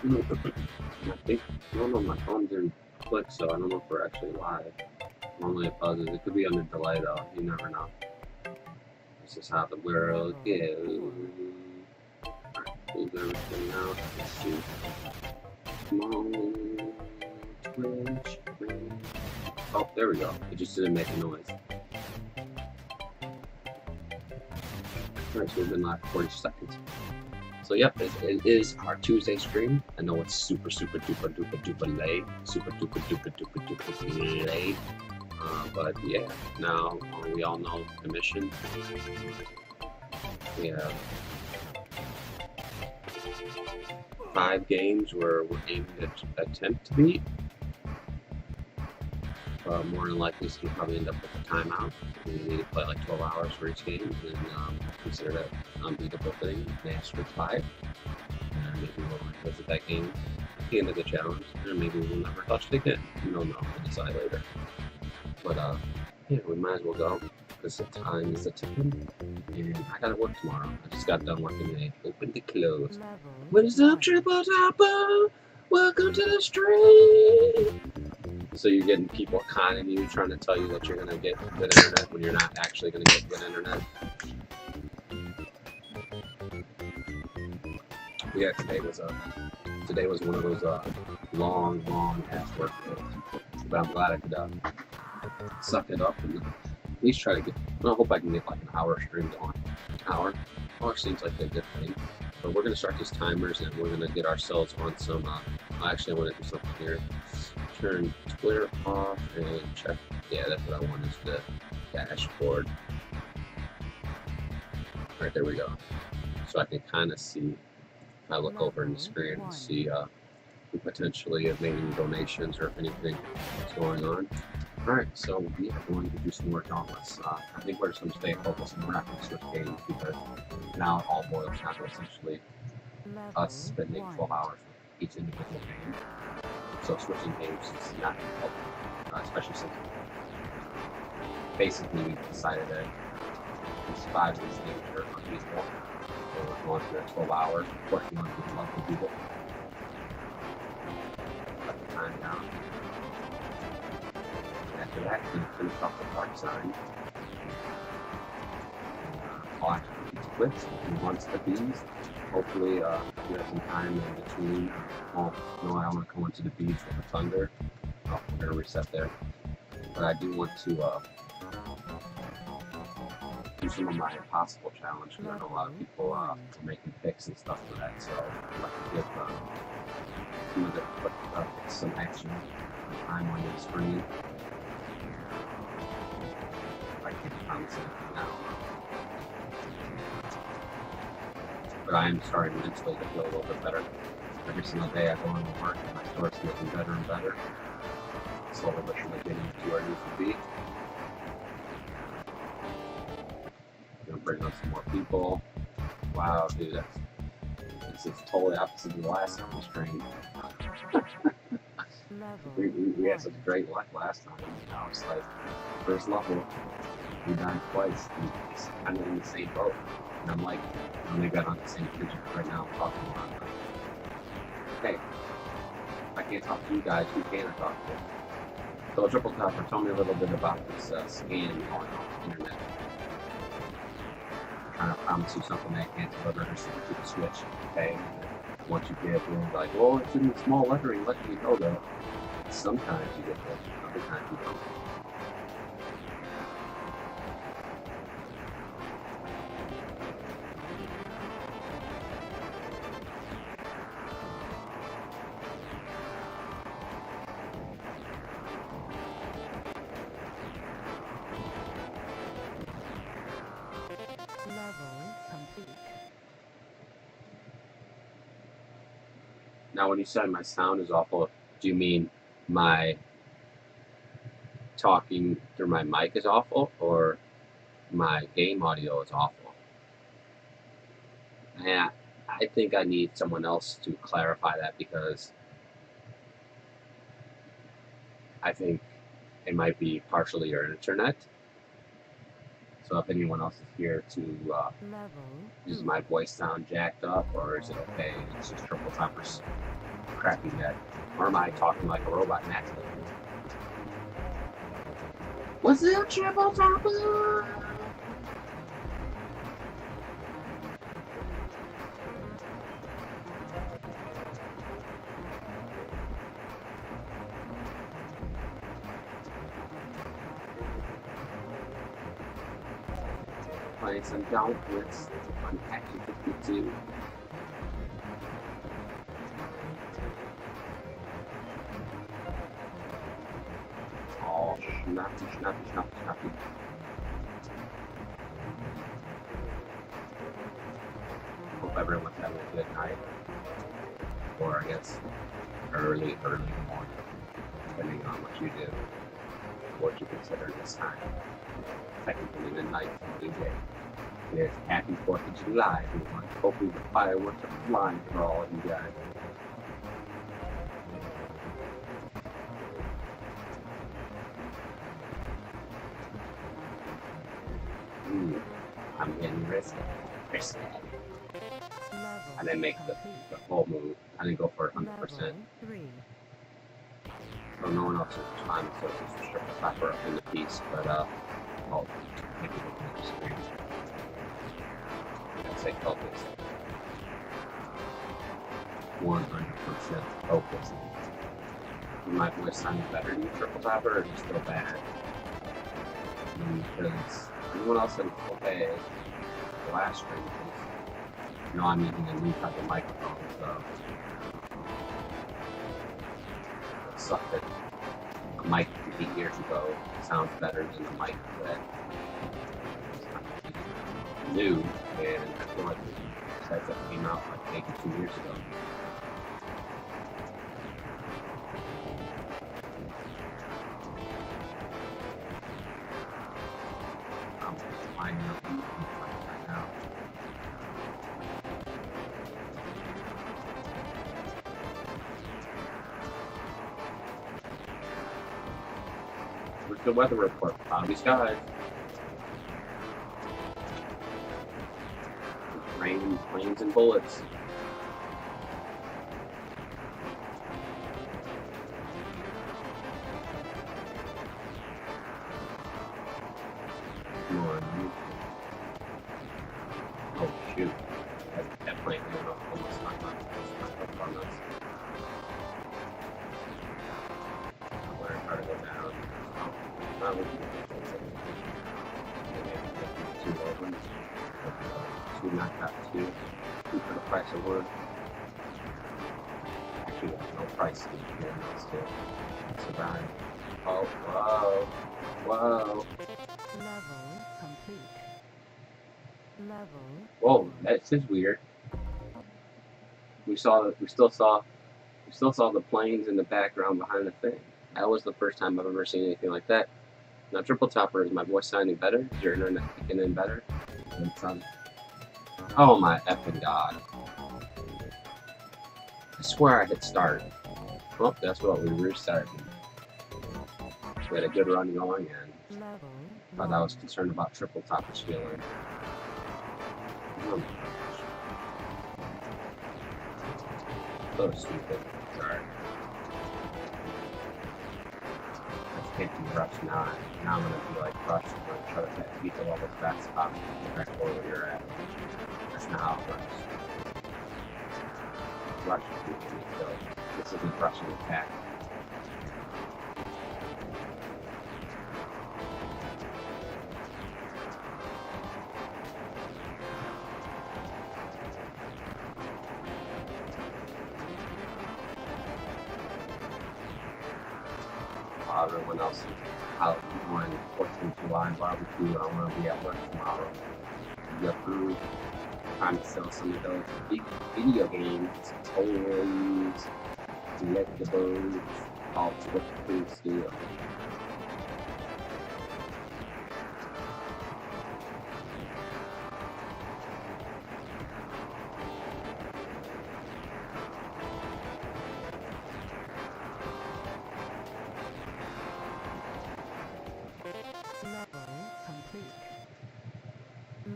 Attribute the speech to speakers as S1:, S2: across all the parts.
S1: I think, I don't know, my phone didn't click, so I don't know if we're actually live. Normally it buzzes. It could be under delay though. You never know. This is how the world goes. Alright, move everything out. Let's see. Come on, Twitch. Oh, there we go. It just didn't make a noise. Alright, so we've been live 40 seconds. So yep, it is our Tuesday stream. I know it's super duper late. Super duper late. But yeah, now we all know the mission. We have 5 games where we're aiming to attempt to beat. More than likely, it's going to probably end up with a timeout. We need to play like 12 hours for each game, and consider that an unbeatable thing. Master 5. And maybe we'll visit that game at the end of the challenge, and maybe we'll never touch it again. We don't know. We'll decide later. But yeah, we might as well go because the time is a ticking, and I gotta work tomorrow. I just got done working today. Open to close. What is up, Triple Topper? Welcome to the stream. So you're getting people conning you, trying to tell you that you're gonna get good internet when you're not actually gonna get good internet. Yeah, today was one of those long ass work days. But I'm glad I could suck it up and at least try to get. I hope I can get like an hour stream going. Hour seems like a good thing. But we're gonna start these timers and we're gonna get ourselves on some. Actually, I want to do something here. Turn Twitter off and check. Yeah, that's what I want is the dashboard. Alright, there we go. So I can kind of see, if I look over in the screen and see who potentially have made any donations or if anything is going on. Alright, so we are going to do some more dauntless. I think we're just going to stay focused and we're not going to switch games because now it all boils down to essentially us spending 12 hours with each individual game. So switching games is not going to help, especially since basically we decided that these 5 of these games are unfeasible. So we're going through 12 hours, working on these lovely people. Cut the time down. After that, we finish off the park sign. I'll actually keep quits and once the bees. Hopefully, we have some time in between. Oh, no, I don't want to go into the bees with the thunder. Oh, we're going to reset there. But I do want to do some of my impossible challenge because I know a lot of people are making picks and stuff for that. So I'd like to give some of the some action time on your screen. I can't promise anything now. But I am starting mentally to feel a little bit better. Every single day I go into work and my store's looking better and better. Slowly but surely getting to where it needs to be. I'm gonna bring on some more people. Wow, dude, this is totally opposite of the last time we streamed. we had such great luck last time. You know, it's like first level, we died twice. And it's kind of in the same boat. And I'm like, we got on the same picture right now talking about it. Hey, I can't talk to you guys, who can I talk to? So Triple Topper, tell me a little bit about this scam going on the internet. I'm trying to promise you something that I can't deliver just to the Switch, okay? Once you get it, you're like, well, it's in the small lettering, let me know that. Sometimes you get this, other times you don't. Now, when you said my sound is awful, do you mean my talking through my mic is awful, or my game audio is awful? Yeah, I think I need someone else to clarify that because I think it might be partially your internet. So if anyone else is here to, does my voice sound jacked up, or is it okay? It's just Triple Toppers crappy yet. Or am I talking like a robot naturally? What's up, triple topper? Playing some gauntlets on Action 52. Oh, snappy, snappy, snappy, snappy. Hope everyone's having a good night. Or I guess early morning, depending on what you do, what you consider this time. Technically the night of the day. And it's happy 4th of July, everyone. Hopefully the fireworks are flying for all of you guys. I'm getting risky. I didn't make the full move. I didn't go for 100%. So no one else was responding, so it's just triple topper up in the piece, but I'll take a look at the screen. I'd say focus. 100% focused. My voice sounded better than triple topper, or just still bad? Because anyone else said okay the last stream, because you know I'm using a new type of microphone, so it sucked that a mic 8 years ago sounds better than the mic that new, and I feel like the sets that came out like maybe 2 years ago. I'm lining up right now. Where's the weather report? Cloudy skies. Rain, planes, and bullets. Come on. Oh shoot. That plane went up almost my mind. On us. I'm learning how to go down. Oh, not looking at the 2 opens. 2 knocked out 2 for the price of 1. Actually, there's no price in here, those 2. Survive. Oh, whoa. Whoa.
S2: Level complete. Level.
S1: Whoa, this is weird. We still saw the planes in the background behind the thing. That was the first time I've ever seen anything like that. Now, triple topper, is my voice sounding better? Is your internet kicking in better? Oh my effing god. I swear I hit start. Oh, that's what we restarted. We had a good run going, and but I was concerned about triple topper stealing. Oh my gosh. So stupid. Sorry. Let's take the rush now. Now I'm gonna be like rushed. I'm gonna try to beat the level as fast as possible. Back where you're at. That's not how it works. Rush is beating me, so this isn't rushing attack. Everyone else is out on 14th of July barbecue. I want to be at work tomorrow. Get through, trying to sell some of those video games, toys, collectibles, all with free steel.
S2: Level complete.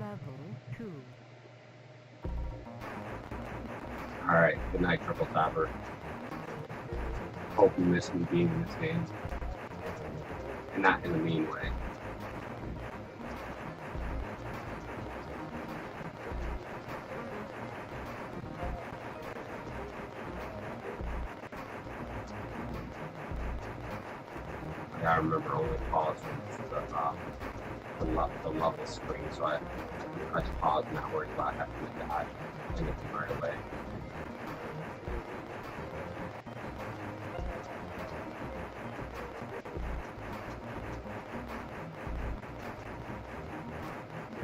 S2: Level 2.
S1: Alright, good night, triple topper. hope you miss me being in this game. And not in a mean way. I remember only pausing the level screen, so I press pause and not worry about having to dodge anything right away.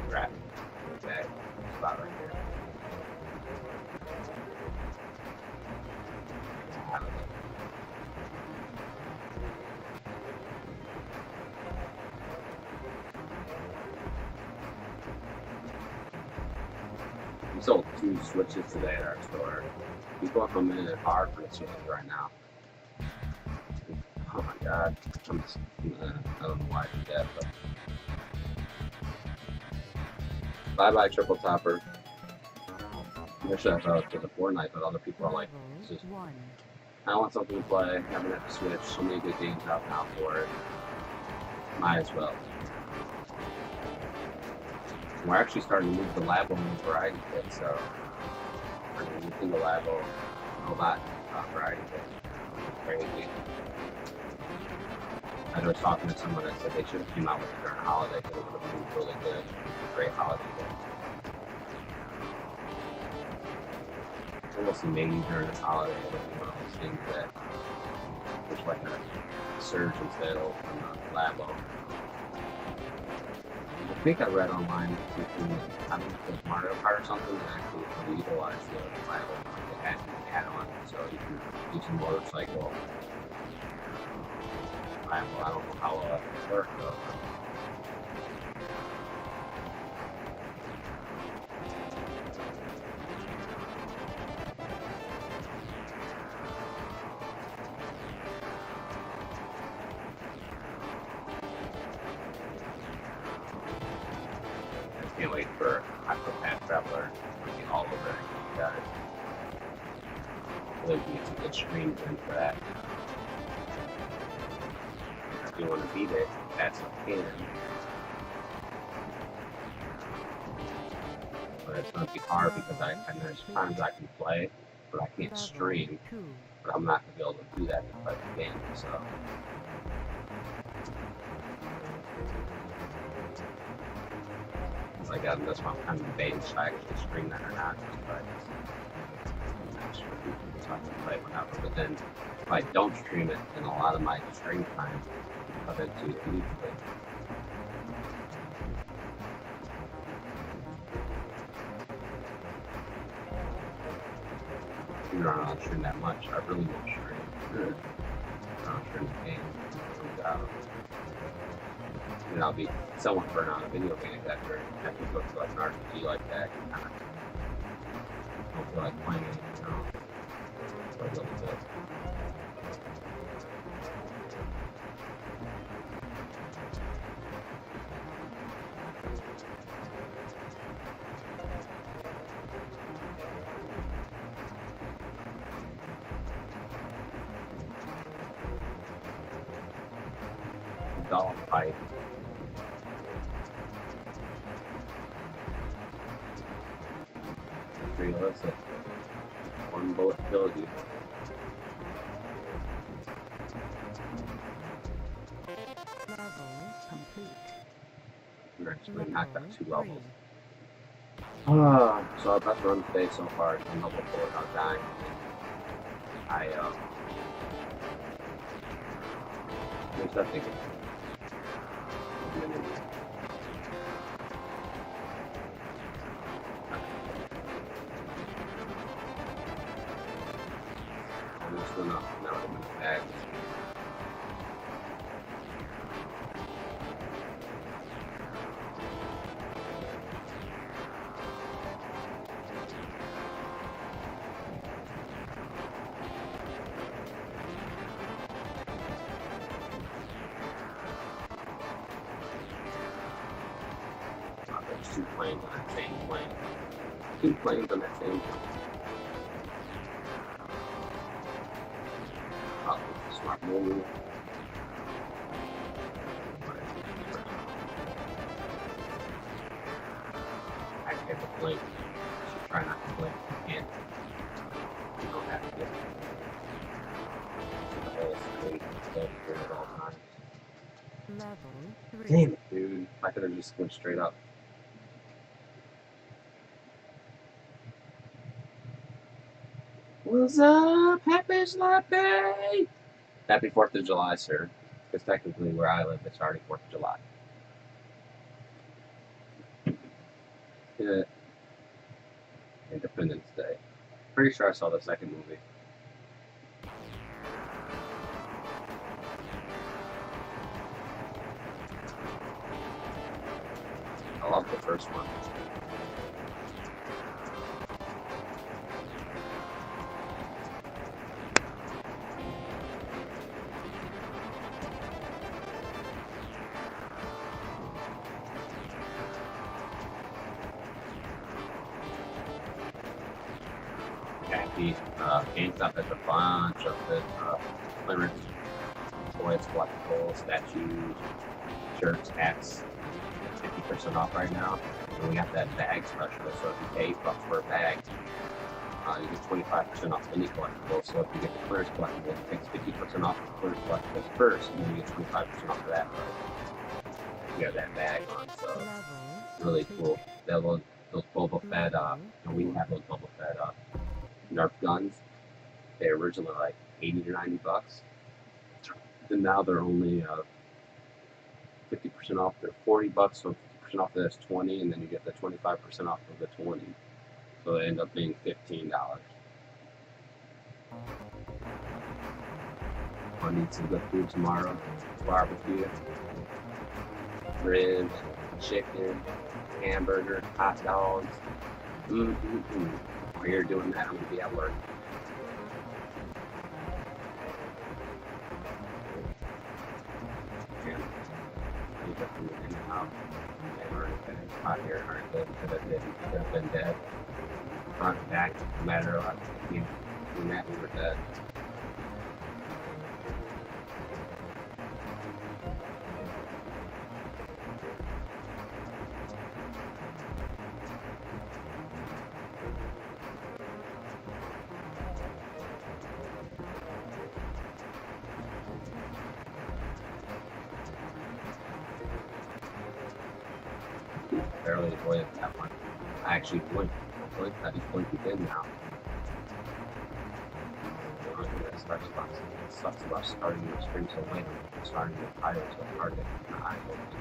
S1: Right. Okay. Spot right here. We sold 2 switches today at our store. People are coming in hard for the switches right now. Oh my god. I don't know why I did that, but. Bye bye, Triple Topper. Wish I thought it was a Fortnite, but other people are like, just, I want something to play, I haven't had to switch, so many good games out now for it. Might as well. We're actually starting to move the Labo in the variety kit, so we're going to move the Labo a lot variety kit. Crazy. I was talking to someone that said they should have came out with it during a holiday because it would have been really good. Great holiday kit. We'll see maybe during this holiday it'll be one of those things that there's like a surge in sales from the Labo. I think I read online that you can, I don't know if it's Mario Kart or something, that actually can utilize the Labo to add on. So you can use a motorcycle. I don't know how it works though. I can't wait for Hottiepants Traveler to get all over it, guys. Hopefully we can get some good streams in for that. If you want to beat it, that's a can. But it's going to be hard because there's times I can play, but I can't stream. But I'm not going to be able to do that if I play the game, so. That's why I'm kind of debating should I actually stream that or not. But so I can play whenever. But then if I don't stream it, then a lot of my stream time of it to YouTube. I don't stream that much. I really won't stream. I don't stream the game. And I'll be somewhat burnt out of video games after go to like an RPG like that. And kind of don't feel like playing it, you know. So a little bit. Dog fight. Realistic. One bullet kills you.
S2: Level complete.
S1: We're actually knocked out 2 levels. So our best run today so far is 1 level 4 without dying. What's that thinking? Now I'm in the bag. There's 2 planes on that same plane. 2 planes on that same plane. Smart move. I have to blink. You should try not to blink. You can't. You don't have to get the whole screen at all times.
S2: Level 3.
S1: Damn it, dude. I could have just went straight up. What's up? Happy Slappy! Happy 4th of July, sir. Because technically where I live, it's already 4th of July. Yeah. Independence Day. Pretty sure I saw the second movie. I love the first one. Happy GameStop has a bunch of the clearance toys, collectibles, statues, shirts, hats. 50% off right now. And we got that bag special, so if you pay $8 for a bag, you get 25% off any collectible. So if you get the clearance collectible, it takes 50% off the clearance collectibles first, and then you get 25% off of that. You have that bag on, so really cool. Those Boba Fett, we have those Boba Fett Nerf guns. They were originally like $80 or $90, and now they're only 50% off. They're $40, so 50% off of that's $20, and then you get the 25% off of the 20. So they end up being $15. I need some good food tomorrow. Barbecue, ribs, chicken, hamburger, hot dogs. While you're doing that, I'm gonna be at work. Out here aren't good because I could have been dead. Front and back, no matter what. We were dead. Barely avoided that one. I actually blinked. I just blinked again now. It sucks about starting your stream so late. Starting with tired so hard to keep my eyes open.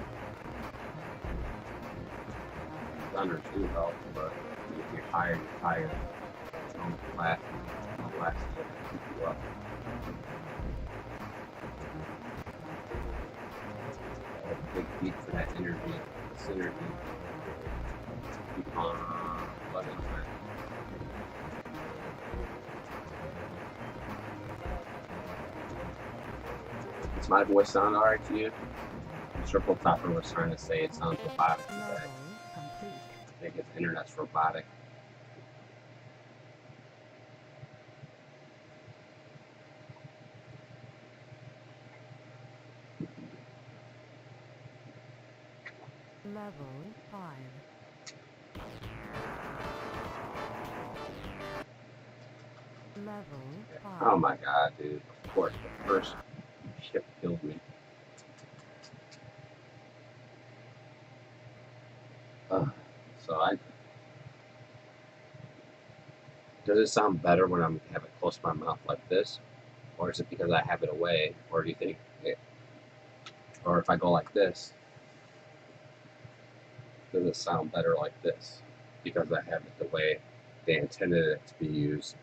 S1: Thunder too helps, but if you're tired, you're tired. Don't laugh. Don't laugh to keep you up. Big beat for that energy. Synergy. Keep on loving it. Does my voice sound alright to you? Triple Topper was trying to say it sounds robotic today. I think his internet's robotic.
S2: Level 5. Level 5.
S1: Oh my god, dude. Of course, the first ship killed me. Does it sound better when I have it close to my mouth like this? Or is it because I have it away? Or do you think or if I go like this, does it sound better like this? Because I have it the way they intended it to be used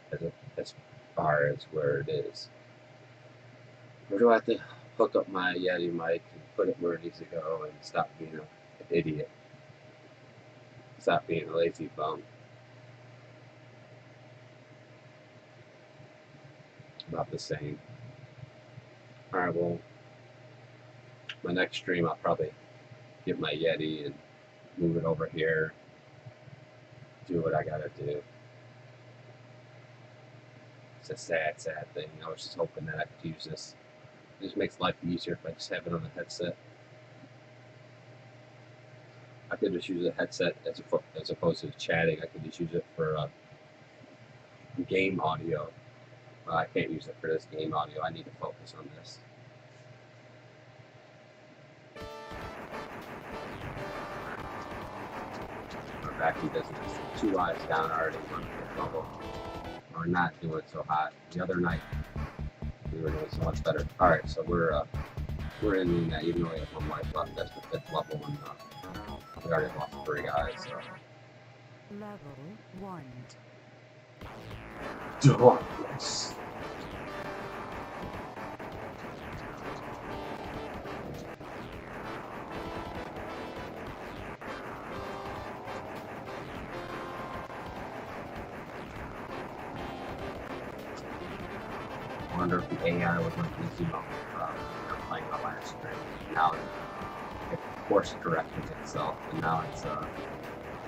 S1: as far as where it is. Or do I have to hook up my Yeti mic and put it where it needs to go and stop being an idiot? Stop being a lazy bum. About the same. Alright, well, my next stream I'll probably get my Yeti and move it over here, do what I gotta do. It's a sad, sad thing. I was just hoping that I could use this It just makes life easier if I just have it on a headset. I could just use a headset as opposed to chatting. I could just use it for game audio. Well, I can't use it for this game audio. I need to focus on this. We're back in business. 2 lives down already. We're in trouble. We're not doing so hot. The other night we were doing so much better. All right, so we're in that. Even though we have 1 life left, that's the 5th level, and we already lost 3 guys. So.
S2: Level 1.
S1: Darkness. I wonder if the AI was like easy mode playing the last stream. Now it course corrected itself, and now it's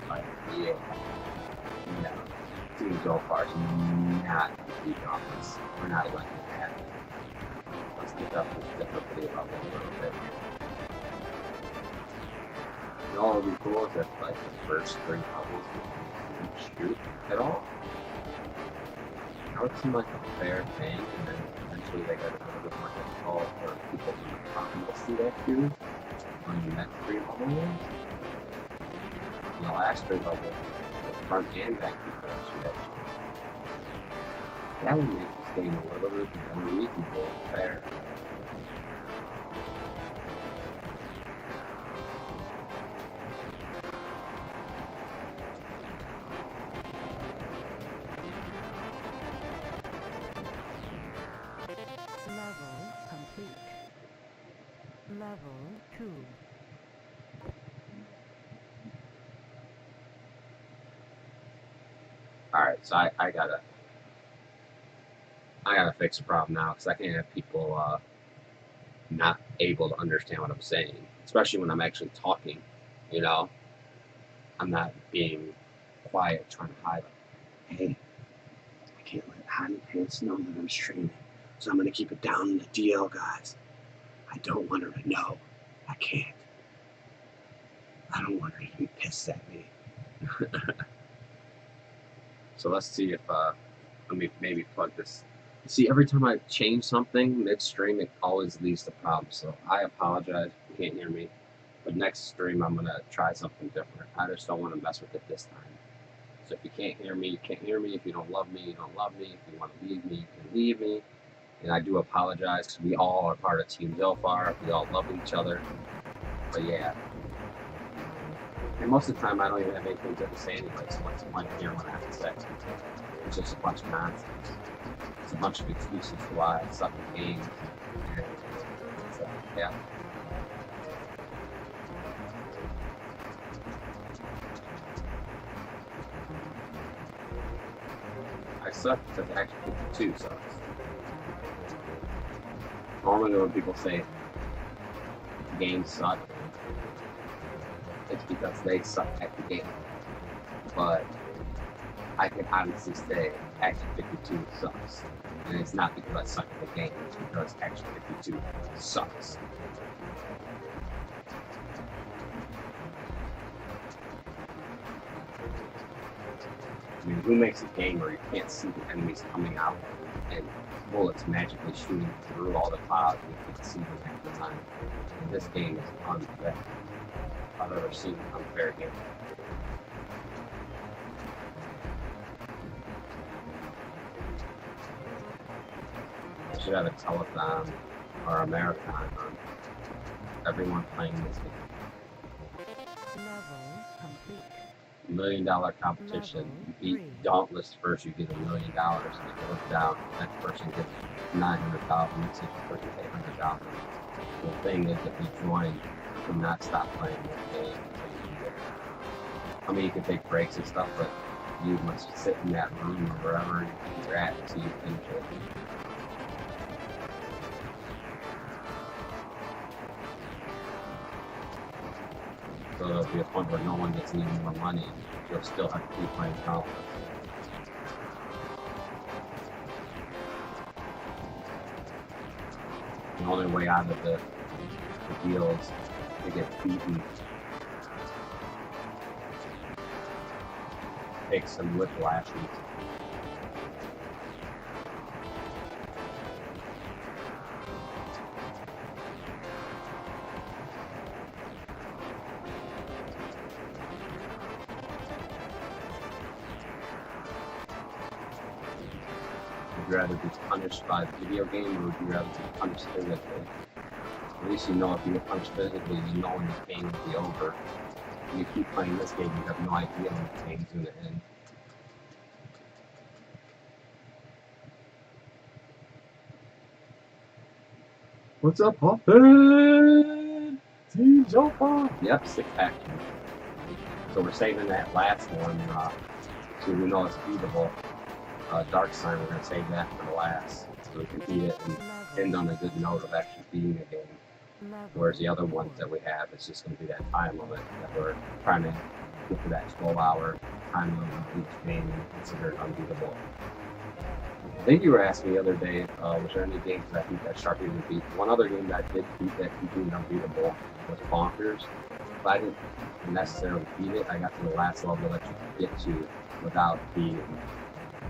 S1: like yeah. Team Zophar is not beat office. We're not letting it happen. Let's get up this difficulty level a little bit. You know what would be cool is if like the first 3 levels we didn't shoot at all. That would seem like a fair thing, and then eventually they got a little bit more difficult for people from the front will see that too on the next 3 levels. In the last 3 levels, the front and back people shoot that shit. That would make this game a little bit more reasonable and fair.
S2: Level complete. Level 2.
S1: Alright, so I gotta fix the problem now, because I can't have people not able to understand what I'm saying, especially when I'm actually talking, you know? I'm not being quiet, trying to hide. Hey, I can't let Hottiepants know that I'm streaming, so I'm gonna keep it down in the DL, guys. I don't want her to know. I can't. I don't want her to be pissed at me. So let's see if, let me maybe plug this. See, every time I change something midstream, it always leads to problems. So I apologize if you can't hear me. But next stream, I'm going to try something different. I just don't want to mess with it this time. So if you can't hear me, you can't hear me. If you don't love me, you don't love me. If you want to leave me, you can leave me. And I do apologize, because we all are part of Team Zophar. We all love each other. But yeah. And most of the time, I don't even have anything good to say anyway, so what's the point of hearing what I have to say? It's just a bunch of nonsense. It's a bunch of excuses for why I suck at games. So, yeah. I suck because Action 52 sucks. Normally when people say games suck, it's because they suck at the game. But I can honestly say Action 52 sucks. And it's not because I suck at the game, it's because Action 52 sucks. I mean, who makes a game where you can't see the enemies coming out and bullets magically shooting through all the clouds and you can see them half the time? And this game is unfair. I've ever seen an unfair game. I should have a telethon or a marathon on everyone playing this game.
S2: Level complete.
S1: $1 million competition. You beat Dauntless first, you get $1 million, and it goes down. The next person gets 900,000. Next person gets 800,000. The thing is, if you join, you cannot stop playing this game. I mean, you can take breaks and stuff, but you must sit in that room or wherever you're at until you finish it. So there'll be a point where no one gets any more money. You'll still have to keep playing Dauntless. The only way out of the deal is to get beaten. Take some whiplashes. Would you rather be punished by the video game, or would you rather be punished physically? At least you know if you get punished physically, you know when the game will be over. If you keep playing this game, you have no idea when the game's going to end. What's up, Hottiepants-Zophar? Yep, 6-pack. So we're saving that last one, so we know it's beatable. Dark Sign, we're going to save that for the last, so we can beat it and end on a good note of actually beating the game. Whereas the other ones that we have, it's just going to be that time limit that we're trying to get to that 12-hour time limit of each game and consider it unbeatable. I think you were asking the other day, was there any games that I think that Sharpie would beat? One other game that I did beat that continued unbeatable was Bonkers. But I didn't necessarily beat it. I got to the last level that you could get to without beating.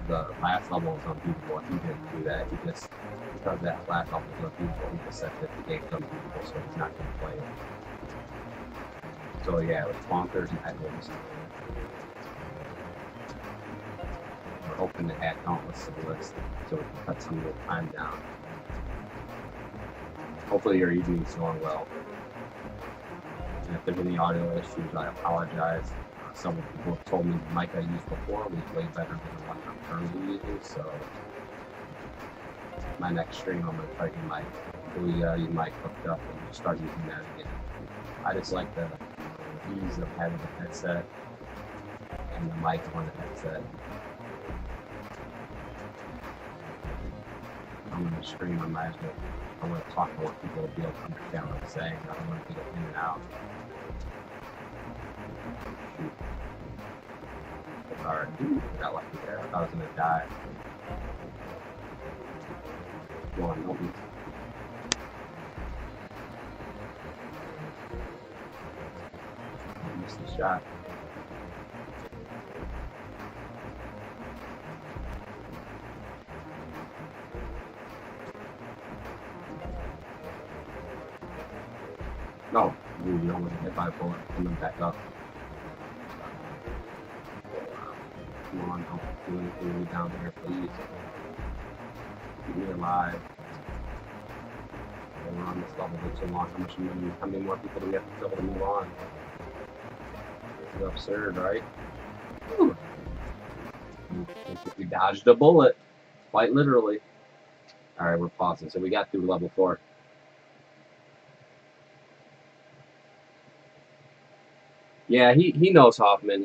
S1: The last level was unbeatable. He didn't do that. He just, because that last level was unbeatable, he just said that the game's unbeatable, so he's not going to play it. So yeah, it was Bonkers and Headwinds. We're hoping to add Dauntless to the list so we can cut some of the time down. Hopefully your evening's going well. And if there's any audio issues, I apologize. Several people have told me the mic I used before was way better than the one I'm currently using, so my next stream I'm going to try to get my Booyah mic hooked up and start using that again. I just like the ease of having the headset and the mic on the headset. I'm going to stream, I might as well. I want to talk, I want people to be able to understand what I'm saying. I don't want to get in and out. Alright, got lucky there. I thought I was going to die. Come on, help me. I missed the shot. No, you almost hit by a bullet. Coming back up. Come on, don't do anything to me down here, please. Keep me alive. We're on this level for too long. How many more people do we have to kill to move on? This is absurd, right? Whew. We dodged a bullet. Quite literally. Alright, we're pausing. So we got through level 4. Yeah, he knows Hoffman.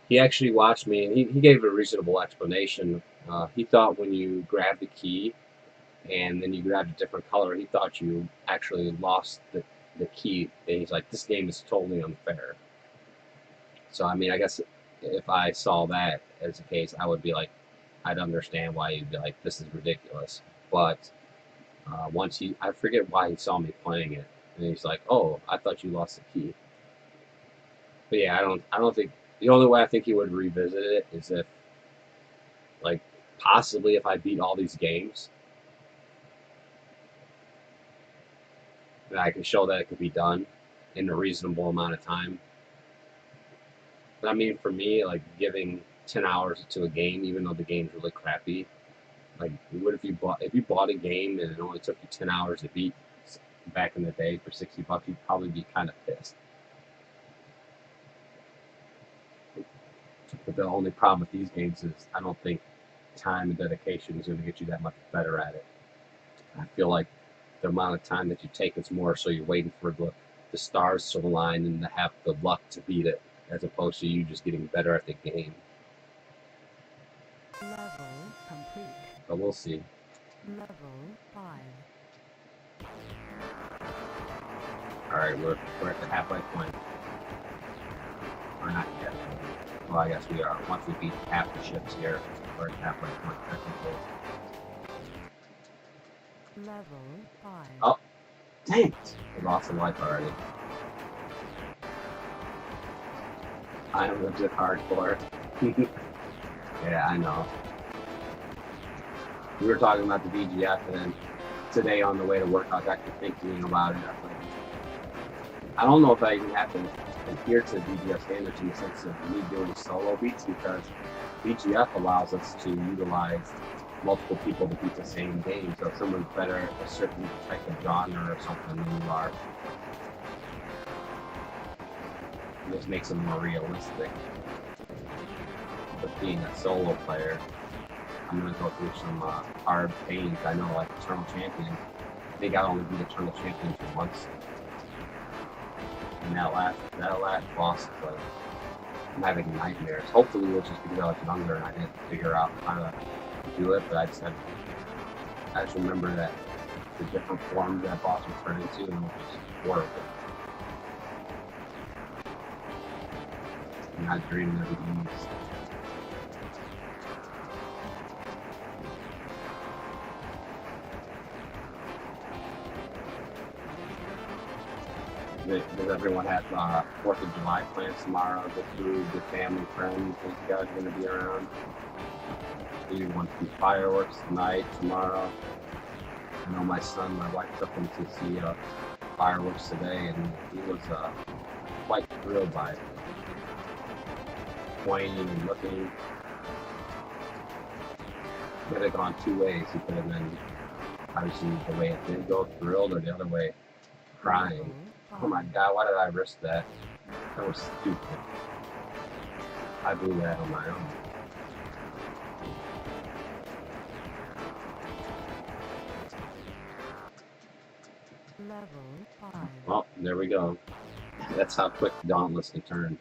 S1: He actually watched me, and he gave a reasonable explanation. He thought when you grabbed the key and then you grabbed a different color, he thought you actually lost the key. And he's like, this game is totally unfair. So, I mean, I guess if I saw that as the case, I would be like, I'd understand why you'd be like, this is ridiculous. But once I forget why he saw me playing it, and he's like, oh, I thought you lost the key. But yeah, I don't think, the only way I think he would revisit it is if, like, possibly if I beat all these games, that I can show that it could be done in a reasonable amount of time. But I mean, for me, like, giving 10 hours to a game, even though the game's really crappy, like, what if you bought a game and it only took you 10 hours to beat back in the day for $60, you'd probably be kind of pissed. But the only problem with these games is I don't think time and dedication is going to get you that much better at it. I feel like the amount of time that you take is more so you're waiting for the stars to align and to have the luck to beat it, as opposed to you just getting better at the game.
S2: Level complete.
S1: But we'll see.
S2: Level 5.
S1: Alright, we're at the halfway point. Or not yet. Well, I guess we are. Once we beat half the ships here, we're at halfway point technically.
S2: Level 5.
S1: Oh, dang it! I lost a life already. I am legit hardcore. Yeah, I know. We were talking about the VGF, and then today on the way to work, I was actually thinking about it. I don't know if I even have to adhere to VGF standards in the sense of me doing solo beats, because VGF allows us to utilize multiple people to beat the same game. So if someone's better at a certain type of genre or something than you are, it just makes them more realistic. But being a solo player, I'm gonna go through some hard pains. I know, like Eternal Champion, I think I only beat Eternal Champion once. And that last boss is like, I'm having nightmares. Hopefully it was just because I was younger and I didn't figure out how to do it, but I just remember that the different forms that boss would turn into, and it was just horrible. I'm not dreaming of the ease. Does everyone have 4th of July plans tomorrow? Go through the family, friends, think you guys are going to be around? Do you want to do fireworks tonight, tomorrow? I know my son, my wife took him to see fireworks today, and he was quite thrilled by it. Pointing and looking. Could have gone two ways. He could have been, obviously, the way it did go, thrilled, or the other way, crying. Oh my god, why did I risk that? That was stupid. I blew that on my own.
S2: Level 5.
S1: Well, there we go. That's how quick Dauntless can turn.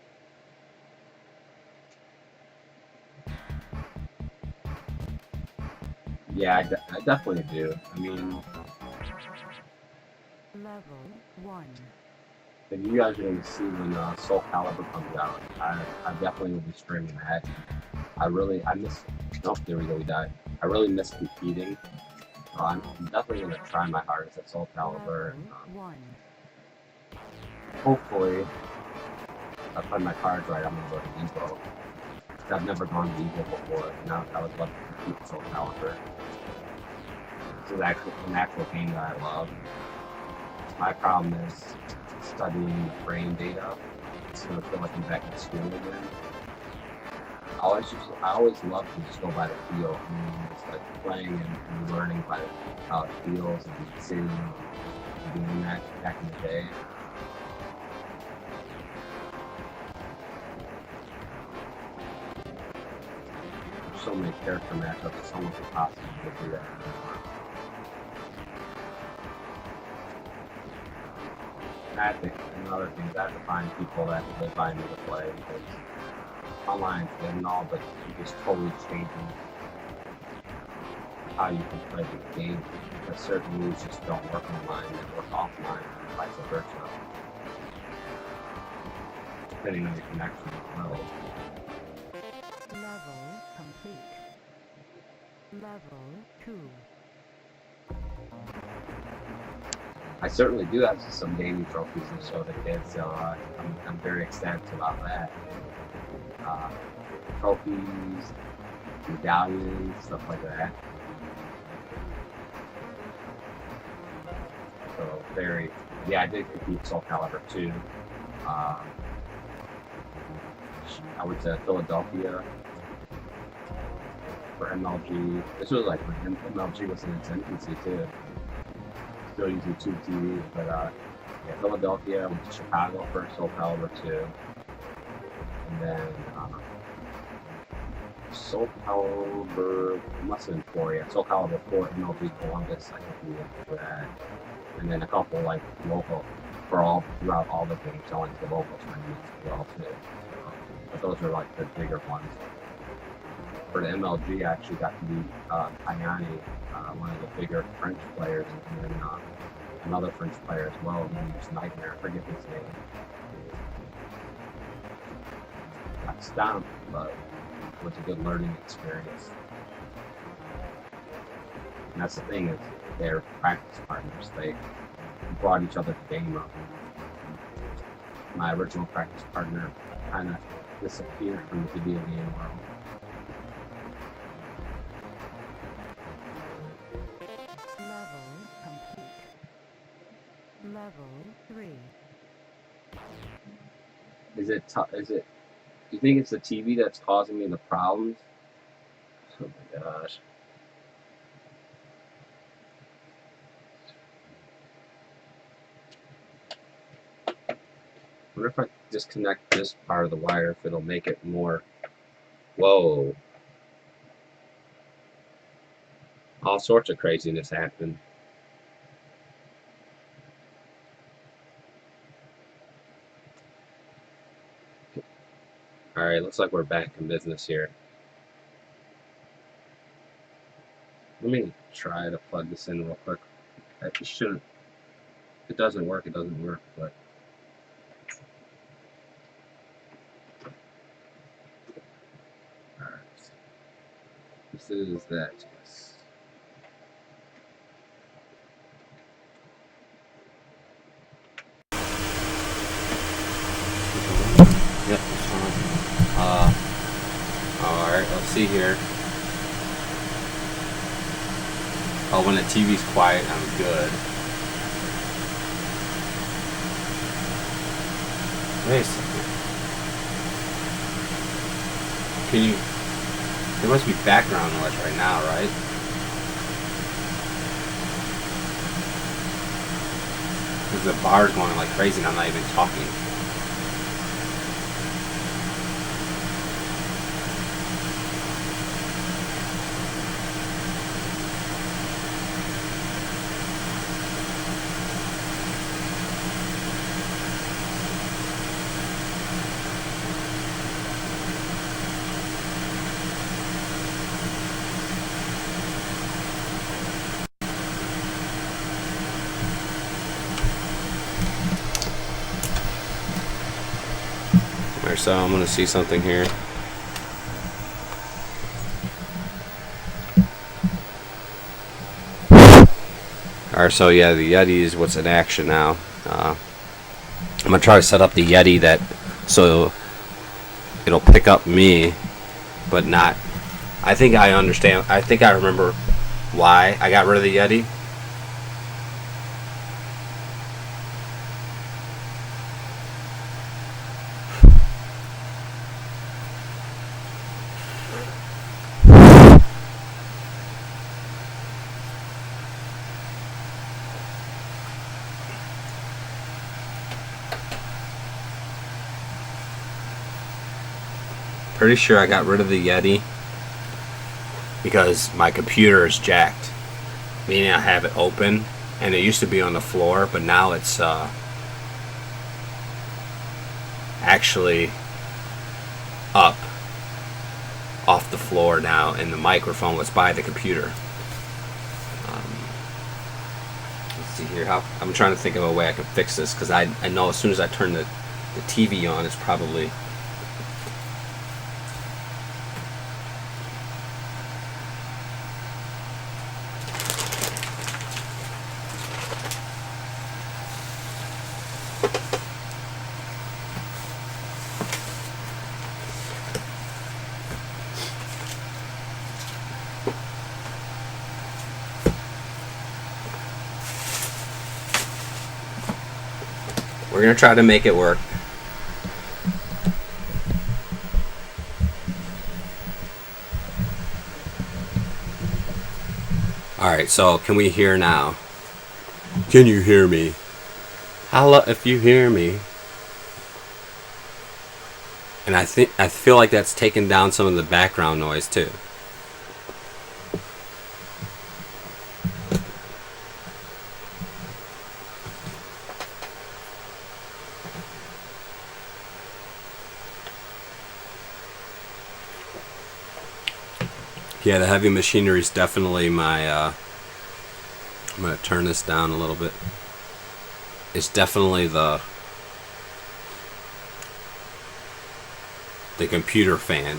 S1: Yeah, I definitely do. I mean,
S2: Level 1.
S1: if you guys are going to see when Soul Calibur comes out, I definitely will be streaming that. I miss, oh, there we go, we died. I really miss competing. I'm definitely going to try my hardest at Soul Calibur. Hopefully, if I play my cards right, I'm going to go to Evo. I've never gone to Evo before, and I would love to compete with Soul Calibur. This is actually an actual game that I love. My problem is studying the brain data. It's going to feel like I'm back at school again. I always love to just go by the feel. I mean, it's like playing and learning by how it feels and seeing and doing that back in the day. There's so many character matchups, it's almost impossible to do that anymore. I think another thing is I have to find people that will buy me to play, because online is good and all, but it just totally changing how you can play the game. Because certain moves just don't work online, they work offline, and vice versa. Depending on your connection as well.
S2: Level complete. Level 2.
S1: I certainly do have some gaming trophies to show the kids, so I'm very ecstatic about that. Trophies, medallions, stuff like that. So yeah, I did compete Soul Calibur 2. I went to Philadelphia for MLG. This was like when MLG was in its infancy too. Still using tube TVs, but yeah, Philadelphia, went to Chicago for Soul Calibur 2. And then Soul Calibur, must have been 4, yeah. Soul Calibur 4, MLG Columbus, I think we went for that. And then a couple like local, throughout all the games, I went to the local tournaments as well too. But those are like the bigger ones. For the MLG, I actually got to beat Kayani, one of the bigger French players, and then another French player as well, named Nightmare, I forget his name. Got stomped, but it was a good learning experience. And that's the thing, is They're practice partners. They brought each other to game up. My original practice partner kind of disappeared from the video game world.
S2: Level complete. Level 3.
S1: Is it? You think it's the TV that's causing me the problems? Oh my gosh. I wonder if I disconnect this part of the wire, if it'll make it more. Whoa. All sorts of craziness happened. Alright, looks like we're back in business here. Let me try to plug this in real quick. It shouldn't. If it doesn't work, it doesn't work, but. Alright. This is that. Yes. Yep, it's on. Alright, let's see here. Oh, when the TV's quiet, I'm good. Wait a second. Can you... There must be background noise right now, right? Because the bar's going like crazy and I'm not even talking. Alright, so I'm going to see something here. Alright, so yeah, the Yeti is what's in action now. I'm going to try to set up the Yeti that so it'll pick up me, but not. I think I understand. I think I remember why I got rid of the Yeti. Pretty sure I got rid of the Yeti because my computer is jacked, meaning I have it open, and it used to be on the floor, but now it's actually up off the floor now, and the microphone was by the computer. Let's see here. I'm trying to think of a way I can fix this, because I know as soon as I turn the TV on, it's probably... We're going to try to make it work. Alright, so can we hear now? Can you hear me? Holla if you hear me. And I feel like that's taken down some of the background noise too. Yeah, the heavy machinery is definitely my, I'm going to turn this down a little bit. It's definitely the computer fan.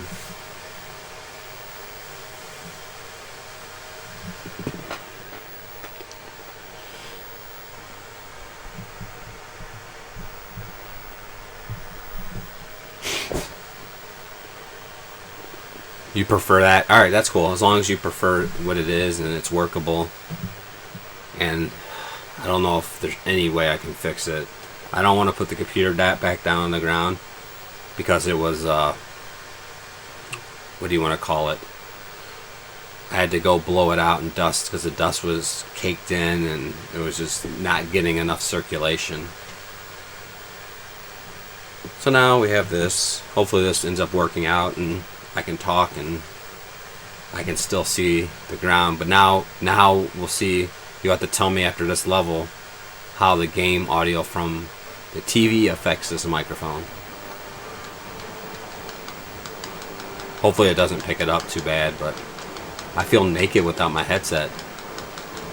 S3: You prefer that? Alright, that's cool. As long as you prefer what it is and it's workable. And I don't know if there's any way I can fix it. I don't want to put the computer back down on the ground because it was, what do you want to call it? I had to go blow it out in dust because the dust was caked in and it was just not getting enough circulation. So now we have this. Hopefully this ends up working out and I can talk and I can still see the ground. But now we'll see. You have to tell me after this level how the game audio from the TV affects this microphone. Hopefully it doesn't pick it up too bad, but I feel naked without my headset.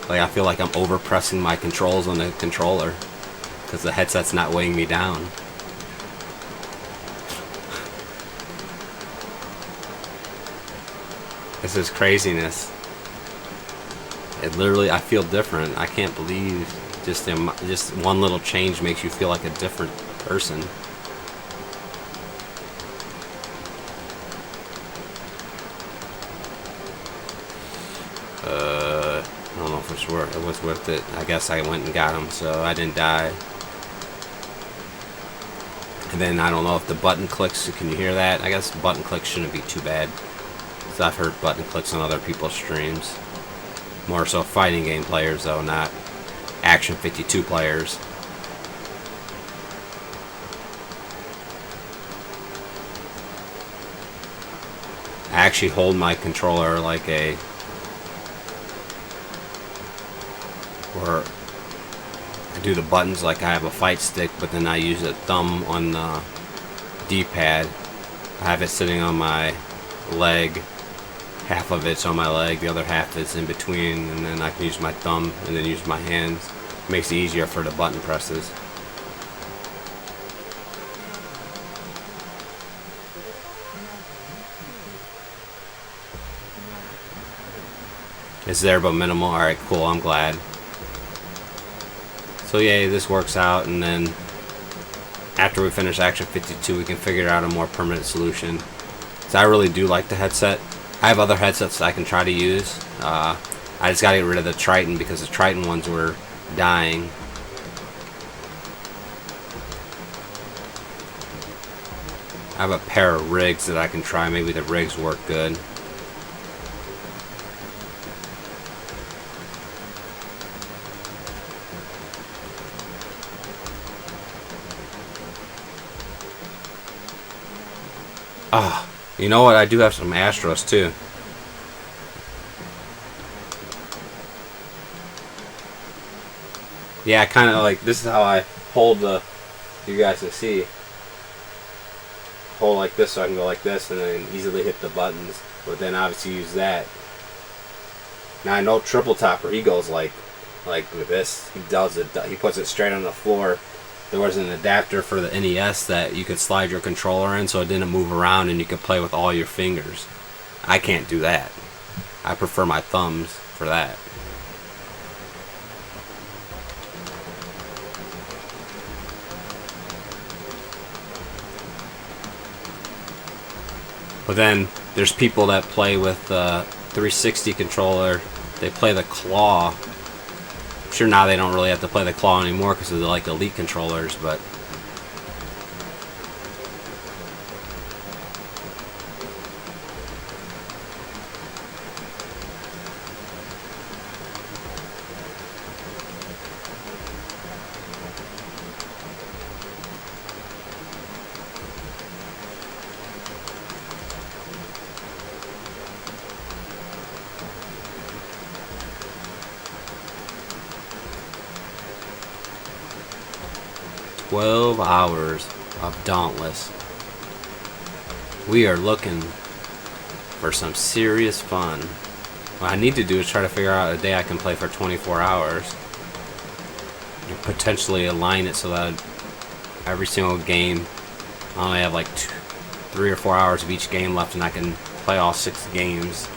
S3: Like I feel like I'm over pressing my controls on the controller because the headset's not weighing me down. This is craziness. It literally, I feel different. I can't believe just one little change makes you feel like a different person. I don't know if it was worth it. I guess I went and got him, so I didn't die. And then I don't know if the button clicks. Can you hear that? I guess button clicks shouldn't be too bad. So I've heard button clicks on other people's streams. More so fighting game players though, not Action 52 players. I actually hold my controller like a... or I do the buttons like I have a fight stick, but then I use a thumb on the D-pad. I have it sitting on my leg. Half of it's on my leg, the other half is in between, and then I can use my thumb and then use my hands. It makes it easier for the button presses. It's there but minimal. Alright, cool, I'm glad. So yay, this works out, and then after we finish Action 52 we can figure out a more permanent solution. So I really do like the headset. I have other headsets that I can try to use. I just gotta get rid of the Triton because the Triton ones were dying. I have a pair of rigs that I can try. Maybe the rigs work good. Ah. You know what? I do have some Astros too. Yeah, kind of like this is how I hold the. You guys can see. Hold like this so I can go like this and then easily hit the buttons. But then obviously use that. Now I know Triple Topper, he goes like with this. He does it. He puts it straight on the floor. There was an adapter for the NES that you could slide your controller in so it didn't move around and you could play with all your fingers. I can't do that. I prefer my thumbs for that. But then there's people that play with the 360 controller. They play the claw. I'm sure now they don't really have to play the claw anymore because of the like elite controllers, but hours of Dauntless. We are looking for some serious fun. What I need to do is try to figure out a day I can play for 24 hours. And potentially align it so that every single game I only have like 3 or 4 hours of each game left and I can play all 6 games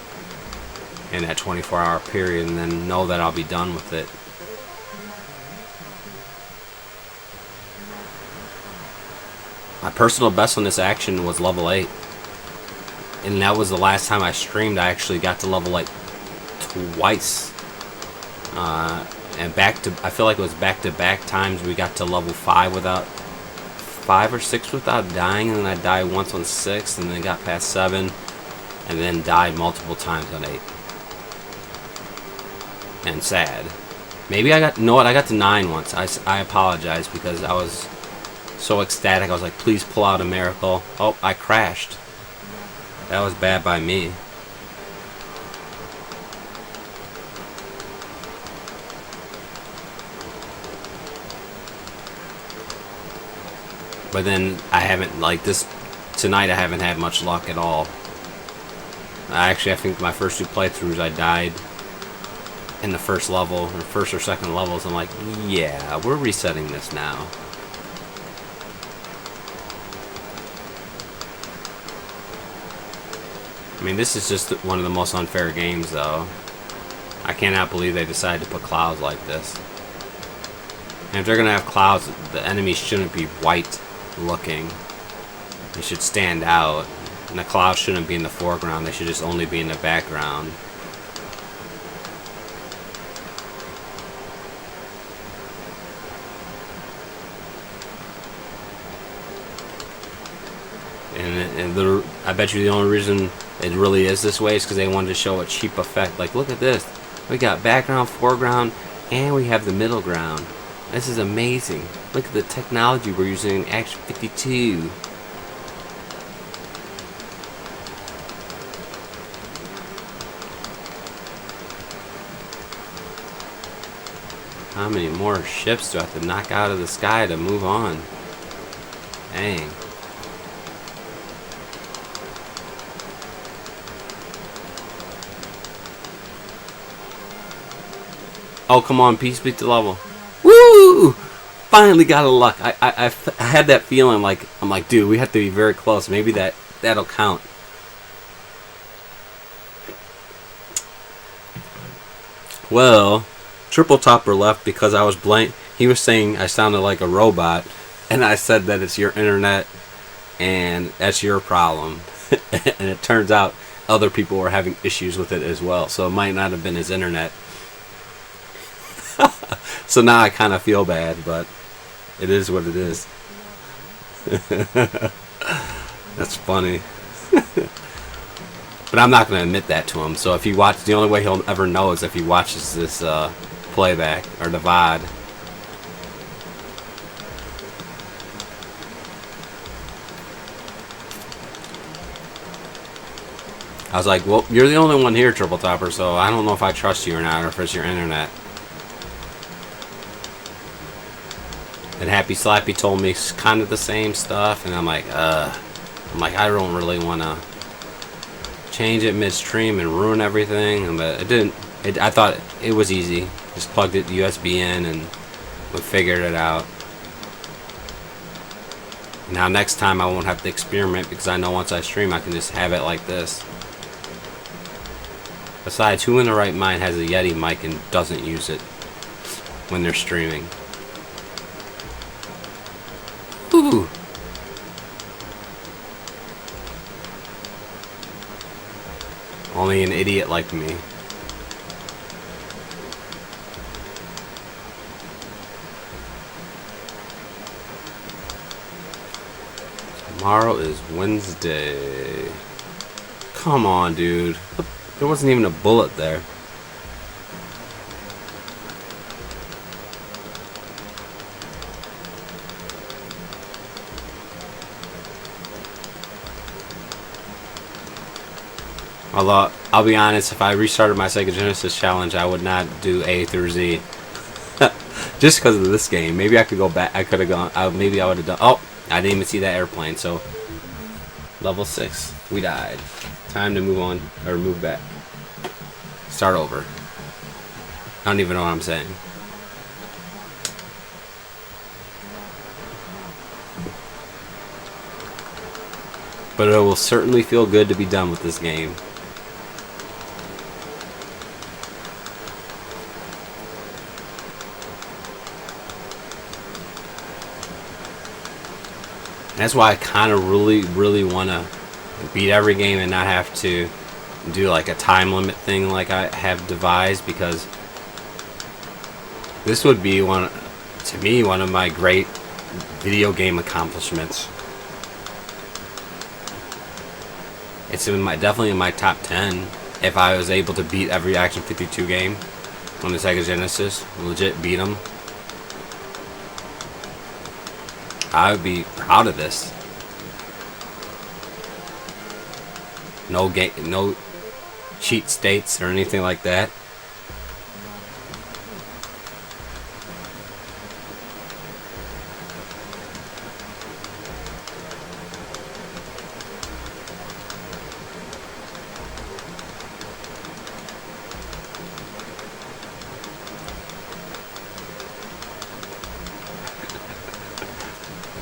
S3: in that 24-hour period and then know that I'll be done with it. My personal best on this action was level 8. and that was the last time I streamed. I actually got to level like twice, and I feel like it was back-to-back times we got to level 5 or 6 without dying, and then I died once on 6, and then got past 7, and then died multiple times on 8. And sad. Maybe I got to 9 once. I apologize because I was so ecstatic. I was like, please pull out a miracle. Oh, I crashed. That was bad by me. But then I haven't, like this, tonight I haven't had much luck at all. I think my first 2 playthroughs I died in the first level, or first or second levels. I'm like, yeah, we're resetting this now. I mean, this is just one of the most unfair games, though. I cannot believe they decided to put clouds like this. And if they're gonna have clouds, the enemies shouldn't be white looking. They should stand out. And the clouds shouldn't be in the foreground. They should just only be in the background. And I bet you the only reason it really is this way is because they wanted to show a cheap effect. Like, look at this. We got background, foreground, and we have the middle ground. This is amazing. Look at the technology we're using in Action 52. How many more ships do I have to knock out of the sky to move on? Dang. Oh, come on, peace beat the level. Woo! Finally got a luck. I had that feeling like, I'm like, dude, we have to be very close. Maybe that'll count. Well, Triple Topper left because I was blank. He was saying I sounded like a robot, and I said that it's your internet, and that's your problem. And it turns out other people were having issues with it as well, so it might not have been his internet. So now I kind of feel bad, but it is what it is. That's funny. But I'm not going to admit that to him. So if he watches, the only way he'll ever know is if he watches this playback or the VOD. I was like, well, you're the only one here, Triple Topper, so I don't know if I trust you or not, or if it's your internet. And Happy Slappy told me kind of the same stuff, and I'm like, I don't really want to change it midstream and ruin everything, but it didn't. I thought it was easy. Just plugged it USB in and we figured it out. Now next time I won't have to experiment because I know once I stream I can just have it like this. Besides, who in the right mind has a Yeti mic and doesn't use it when they're streaming? Ooh. Only an idiot like me. Tomorrow is Wednesday. Come on, dude. There wasn't even a bullet there. Although, I'll be honest, if I restarted my Sega Genesis challenge, I would not do A through Z. Just because of this game. Maybe I could go back. I could have gone. Maybe I would have done. Oh, I didn't even see that airplane. So, level 6. We died. Time to move on. Or move back. Start over. I don't even know what I'm saying. But it will certainly feel good to be done with this game. That's why I kind of really want to beat every game and not have to do like a time limit thing like I have devised, because this would be one of my great video game accomplishments. It's definitely in my top 10 if I was able to beat every Action 52 game on the Sega Genesis. Legit beat them. I would be proud of this. No cheat states or anything like that.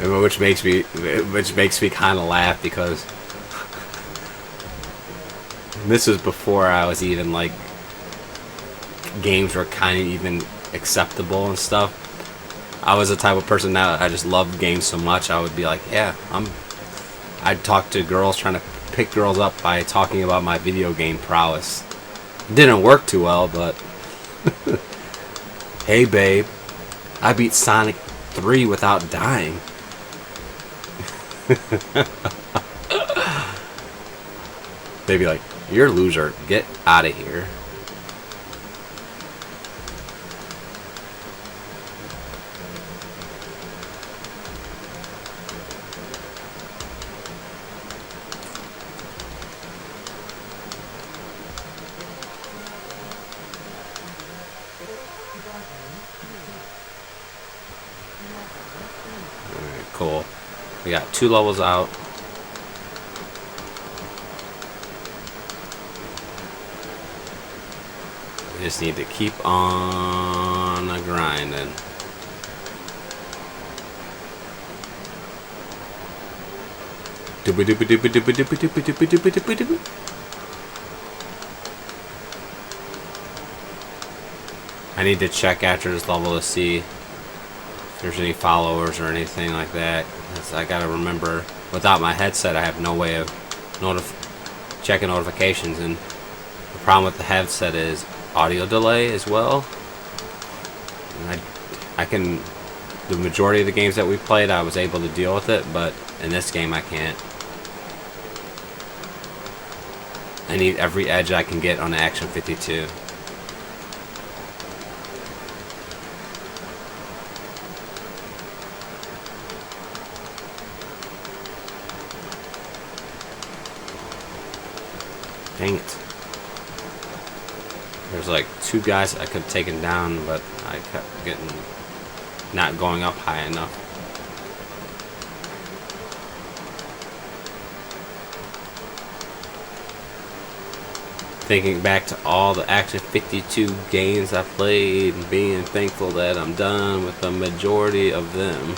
S3: Which makes me kind of laugh, because this was before I was even like, games were kind of even acceptable and stuff. I was the type of person that I just loved games so much, I would be like, yeah, I'd talk to girls, trying to pick girls up by talking about my video game prowess. It didn't work too well, but hey babe, I beat Sonic 3 without dying. They'd be like, you're a loser, get out of here. Alright, cool. We got 2 levels out. We just need to keep on grinding. I need to check after this level to see if there's any followers or anything like that. I gotta remember, without my headset, I have no way of checking notifications, and the problem with the headset is audio delay as well. And the majority of the games that we played, I was able to deal with it, but in this game, I can't. I need every edge I can get on the Action 52. Dang it. There's like 2 guys I could have taken down, but I kept not going up high enough. Thinking back to all the Action 52 games I played and being thankful that I'm done with the majority of them.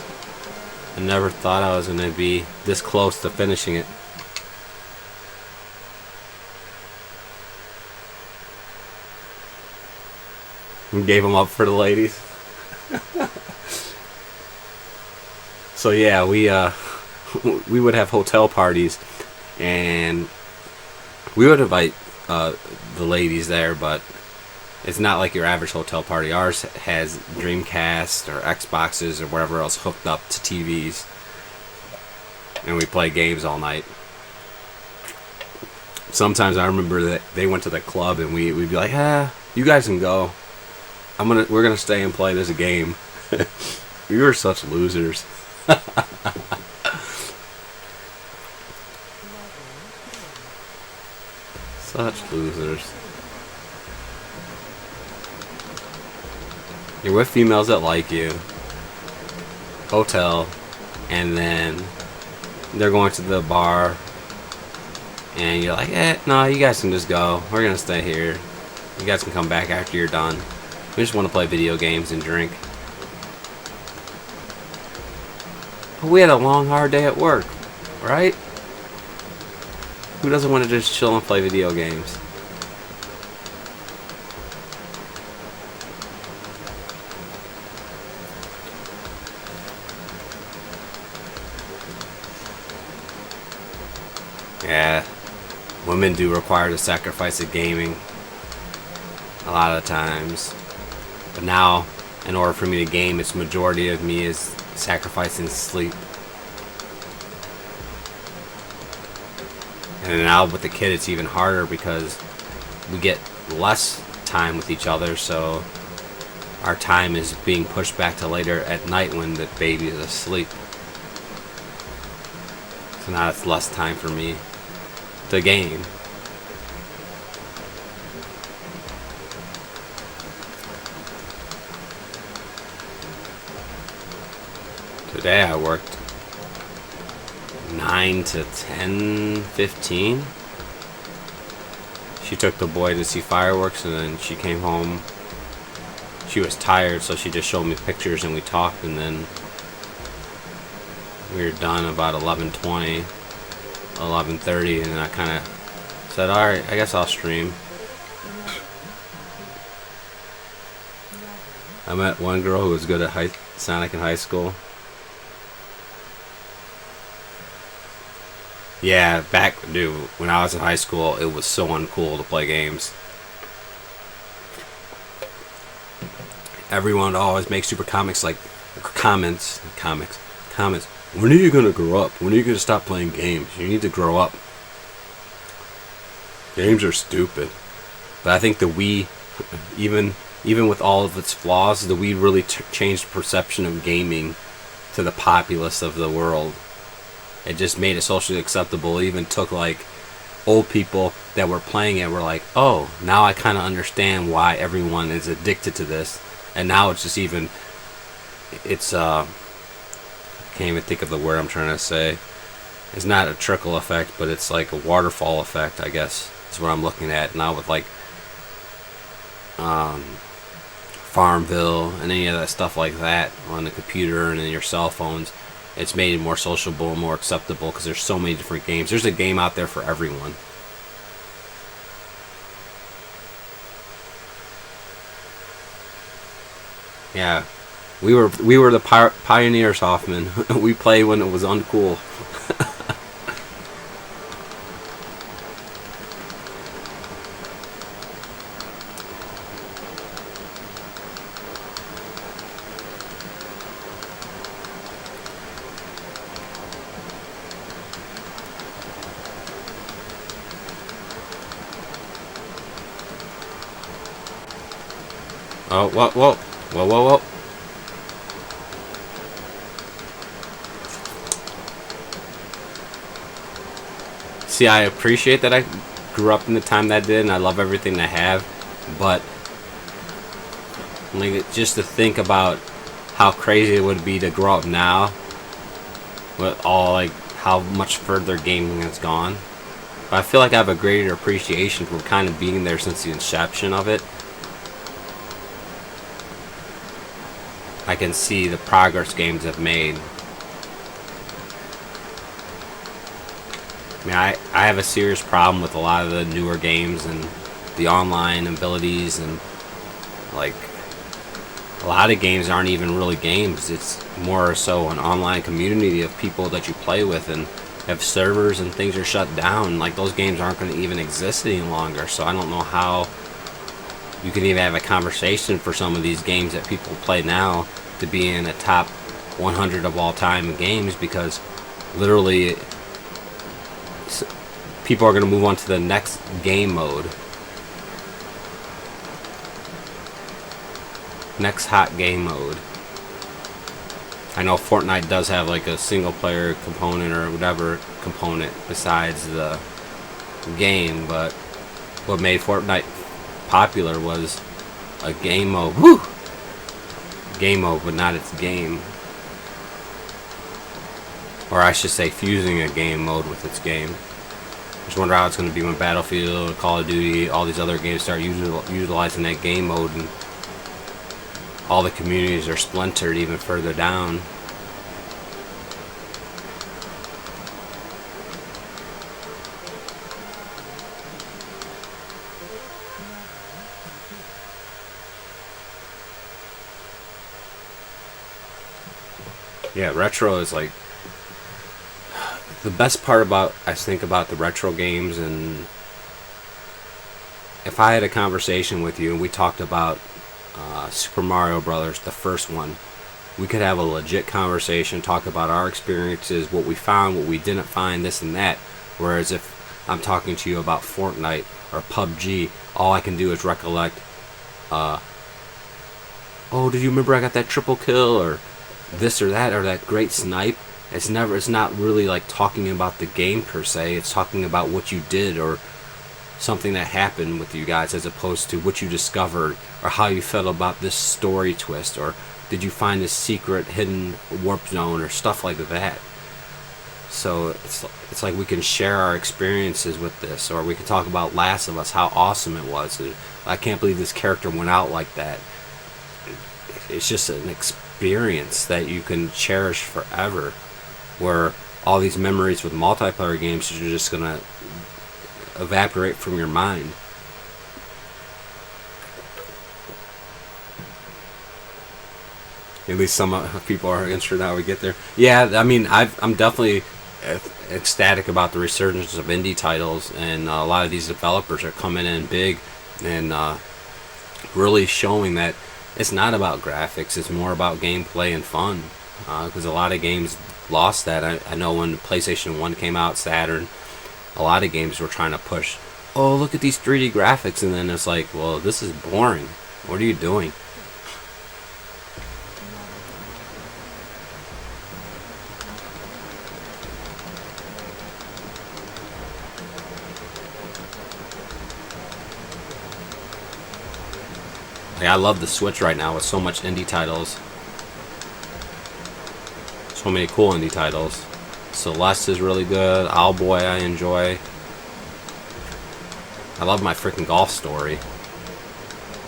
S3: I never thought I was going to be this close to finishing it. We gave them up for the ladies. So yeah, we would have hotel parties, and we would invite the ladies there, but it's not like your average hotel party. Ours has Dreamcast or Xboxes or whatever else hooked up to TVs, and we play games all night. Sometimes I remember that they went to the club, and we'd be like, you guys can go. We're gonna stay and play this game. We were such losers. Such losers. You're with females that like you. Hotel. And then they're going to the bar. And you're like, no, you guys can just go. We're gonna stay here. You guys can come back after you're done. We just want to play video games and drink. But we had a long, hard day at work, right? Who doesn't want to just chill and play video games? Yeah, women do require the sacrifice of gaming a lot of times. But now, in order for me to game, its majority of me is sacrificing sleep. And now with the kid, it's even harder because we get less time with each other, so our time is being pushed back to later at night when the baby is asleep. So now it's less time for me to game. Today I worked 9 to 10:15. She took the boy to see fireworks, and then she came home. She was tired, so she just showed me pictures and we talked, and then we were done about 11:20, 11:30, and then I kind of said, alright, I guess I'll stream. I met one girl who was good at Sonic in high school. Yeah, dude, when I was in high school, it was so uncool to play games. Everyone would always make stupid comments. When are you gonna grow up? When are you gonna stop playing games? You need to grow up. Games are stupid. But I think the Wii, even with all of its flaws, the Wii really changed the perception of gaming to the populace of the world. It just made it socially acceptable. It even took like old people that were playing it were like, oh, now I kind of understand why everyone is addicted to this. And now it's just even, I can't even think of the word I'm trying to say. It's not a trickle effect, but it's like a waterfall effect, I guess, is what I'm looking at now with like Farmville and any of that stuff like that on the computer and in your cell phones. It's made it more sociable and more acceptable because there's so many different games. There's a game out there for everyone. Yeah, we were the pioneers, Hoffman. We played when it was uncool. Oh, whoa. See, I appreciate that I grew up in the time that I did, and I love everything I have, but like, just to think about how crazy it would be to grow up now with all, like, how much further gaming has gone. But I feel like I have a greater appreciation for kind of being there since the inception of it. I can see the progress games have made. I mean, I have a serious problem with a lot of the newer games and the online abilities, and like a lot of games aren't even really games. It's more so an online community of people that you play with, and if servers and things are shut down, like those games aren't going to even exist any longer. So I don't know how you can even have a conversation for some of these games that people play now to be in the top 100 of all time games, because literally people are going to move on to the next game mode. Next hot game mode. I know Fortnite does have like a single player component or whatever component besides the game, but what made Fortnite popular was a game mode. Woo! Game mode, but not its game. Or I should say fusing a game mode with its game. I just wonder how it's going to be when Battlefield, Call of Duty, all these other games start utilizing that game mode, and all the communities are splintered even further down. Yeah, retro is like the best part about, I think, about the retro games, and if I had a conversation with you and we talked about Super Mario Brothers, the first one, we could have a legit conversation, talk about our experiences, what we found, what we didn't find, this and that. Whereas if I'm talking to you about Fortnite or PUBG, all I can do is recollect, oh, did you remember I got that triple kill, or this or that great snipe? It's not really like talking about the game per se. It's talking about what you did or something that happened with you guys, as opposed to what you discovered or how you felt about this story twist, or did you find this secret hidden warp zone or stuff like that. So it's like we can share our experiences with this, or we can talk about Last of Us, how awesome it was. I can't believe this character went out like that. It's just an experience that you can cherish forever, where all these memories with multiplayer games are just gonna evaporate from your mind. At least some people are interested in how we get there. Yeah, I mean, I'm definitely ecstatic about the resurgence of indie titles, and a lot of these developers are coming in big and really showing that it's not about graphics, it's more about gameplay and fun. Because a lot of games lost that. I know when PlayStation 1 came out, Saturn, a lot of games were trying to push, oh, look at these 3D graphics, and then it's like, well, this is boring. What are you doing? Like, I love the Switch right now with so much indie titles. So many cool indie titles. Celeste is really good. Owlboy I enjoy. I love my freaking golf story.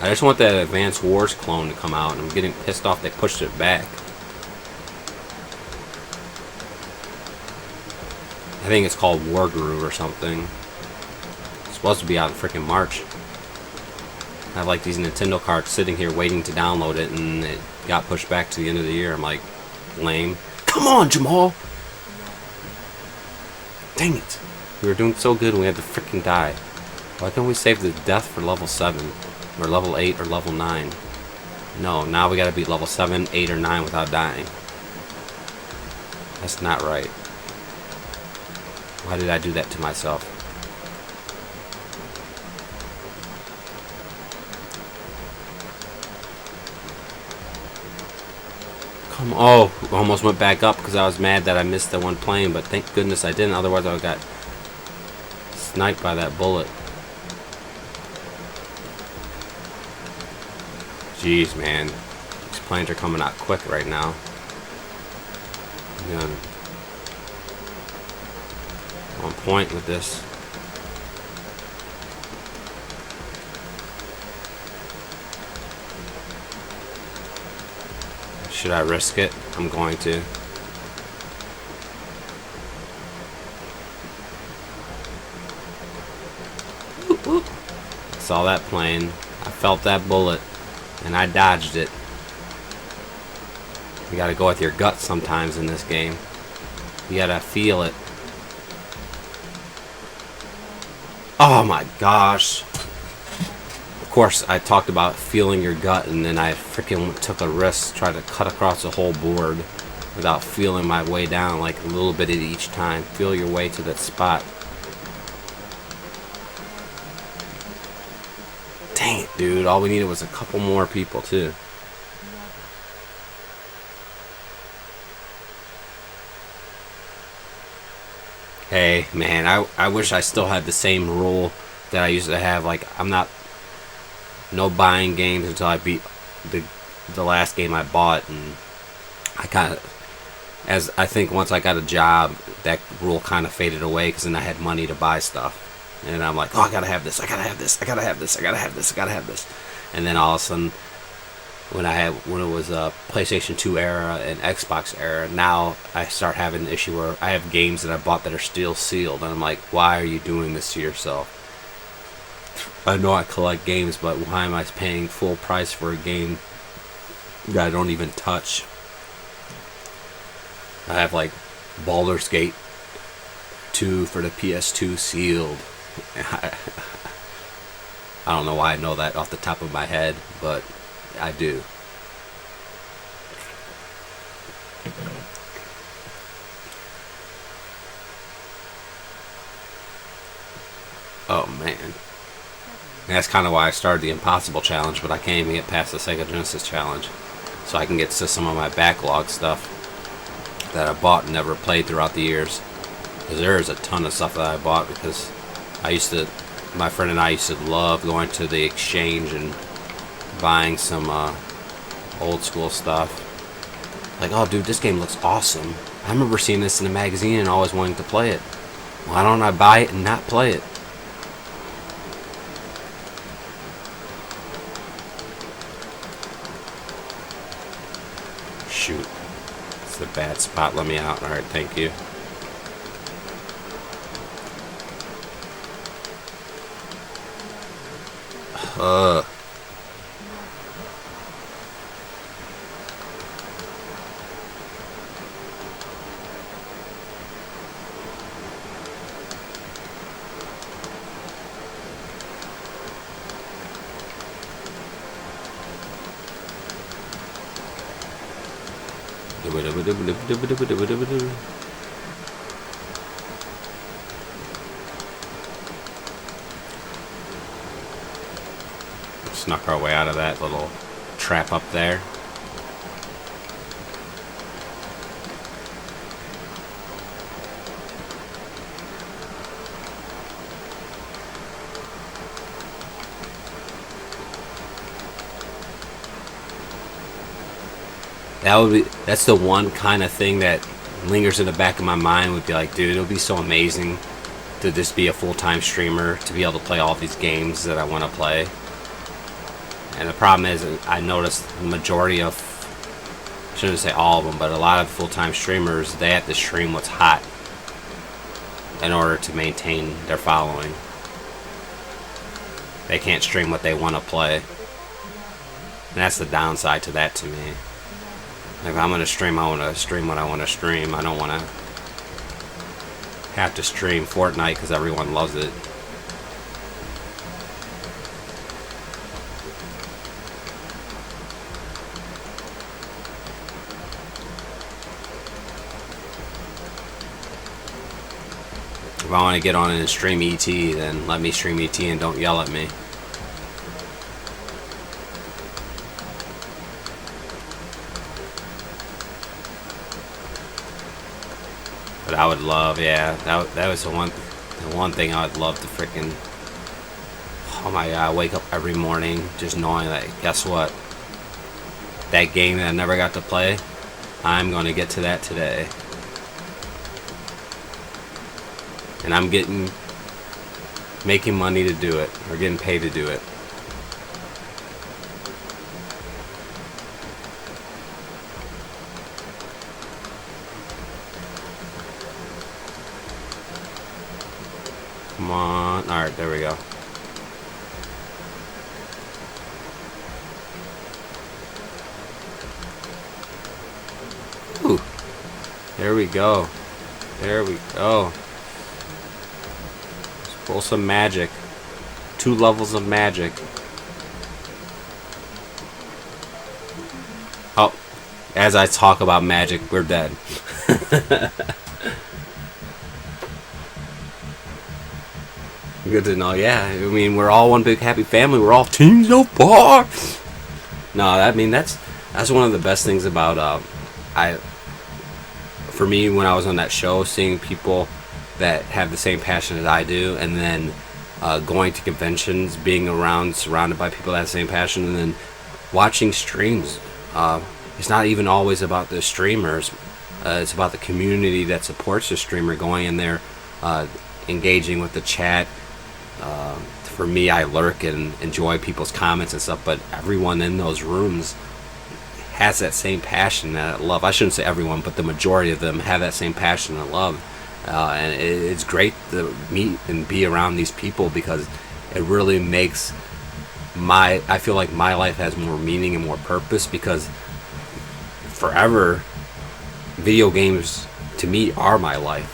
S3: I just want that Advance Wars clone to come out, and I'm getting pissed off they pushed it back. I think it's called Wargroove or something. It's supposed to be out in freaking March. I have like these Nintendo cards sitting here waiting to download it, and it got pushed back to the end of the year. I'm like, lame. Come on, Jamal! Dang it. We were doing so good and we had to freaking die. Why can't we save the death for level 7? Or level 8 or level 9? No, now we gotta beat level 7, 8, or 9 without dying. That's not right. Why did I do that to myself? Come on. Oh, almost went back up because I was mad that I missed the one plane, but thank goodness I didn't. Otherwise I would have got sniped by that bullet. Jeez, man. These planes are coming out quick right now. I'm on point with this. Should I risk it? I'm going to. I saw that plane. I felt that bullet. And I dodged it. You gotta go with your gut sometimes in this game. You gotta feel it. Oh my gosh. Of course, I talked about feeling your gut, and then I freaking took a risk, tried to cut across the whole board without feeling my way down, like a little bit at each time. Feel your way to that spot. Dang it, dude. All we needed was a couple more people, too. Hey, man, I wish I still had the same rule that I used to have. Like, I'm not... No buying games until I beat the last game I bought. And I kind of... As I think once I got a job, that rule kind of faded away, because then I had money to buy stuff. And I'm like, oh, I gotta have this, I gotta have this, I gotta have this, I gotta have this, I gotta have this. And then all of a sudden, when it was a PlayStation 2 era and Xbox era, now I start having the issue where I have games that I bought that are still sealed. And I'm like, why are you doing this to yourself? I know I collect games, but why am I paying full price for a game that I don't even touch? I have like Baldur's Gate 2 for the PS2 sealed. I don't know why I know that off the top of my head, but I do. Oh man. That's kind of why I started the Impossible Challenge, but I can't even get past the Sega Genesis Challenge. So I can get to some of my backlog stuff that I bought and never played throughout the years. Because there is a ton of stuff that I bought because my friend and I used to love going to the exchange and buying some old school stuff. Like, oh dude, this game looks awesome. I remember seeing this in the magazine and always wanting to play it. Why don't I buy it and not play it? Shoot. It's a bad spot. Let me out. Alright, thank you. Snuck our way out of that little trap up there. That's the one kind of thing that lingers in the back of my mind, would be like, dude, it would be so amazing to just be a full-time streamer, to be able to play all these games that I want to play. And the problem is, I noticed the majority of, I shouldn't say all of them, but a lot of full-time streamers, they have to stream what's hot in order to maintain their following. They can't stream what they want to play. And that's the downside to that to me. If I'm going to stream, I want to stream what I want to stream. I don't want to have to stream Fortnite because everyone loves it. If I want to get on and stream ET, then let me stream ET and don't yell at me. But I would love, yeah, that was the one thing I would love to freaking, oh my god, wake up every morning just knowing that, guess what? That game that I never got to play, I'm going to get to that today. And I'm making money to do it, or getting paid to do it. Come on. Alright, there we go. Ooh. There we go. There we go. Let's pull some magic. 2 levels of magic. Oh. As I talk about magic, we're dead. Good to know, yeah. I mean, we're all one big happy family. We're all Team Zophar. No, I mean that's one of the best things about for me, when I was on that show, seeing people that have the same passion as I do, and then going to conventions, being around, surrounded by people that have the same passion, and then watching streams. It's not even always about the streamers. It's about the community that supports the streamer, going in there, engaging with the chat. For me, I lurk and enjoy people's comments and stuff, but everyone in those rooms has that same passion, that love. I shouldn't say everyone, but the majority of them have that same passion and love. And it's great to meet and be around these people, because it really makes I feel like my life has more meaning and more purpose, because forever, video games to me are my life.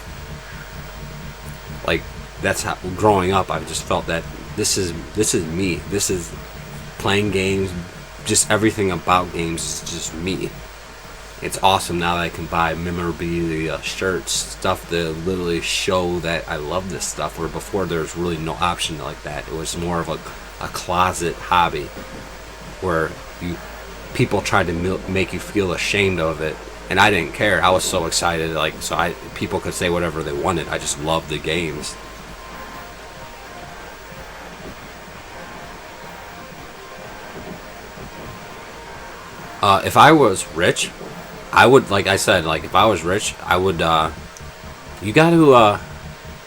S3: that's how, growing up, I just felt that this is me. This is playing games. Just everything about games is just me. It's awesome now that I can buy memorabilia, shirts, stuff to literally show that I love this stuff, where before there was really no option like that. It was more of a closet hobby where people tried to make you feel ashamed of it, and I didn't care. I was so excited, people could say whatever they wanted. I just loved the games. If I was rich, I would, like I said, like if I was rich, I would, you got to,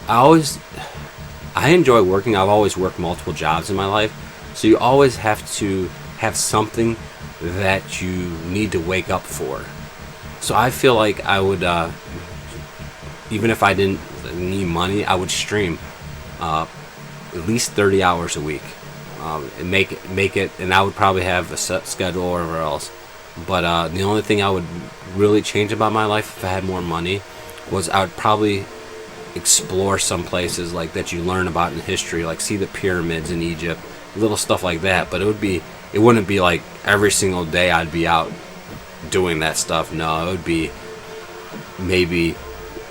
S3: I enjoy working. I've always worked multiple jobs in my life. So you always have to have something that you need to wake up for. So I feel like I would, even if I didn't need money, I would stream at least 30 hours a week. And make it, and I would probably have a set schedule or whatever else. But the only thing I would really change about my life if I had more money was I would probably explore some places like that you learn about in history, like see the pyramids in Egypt, little stuff like that. But it wouldn't be like every single day I'd be out doing that stuff. No, it would be maybe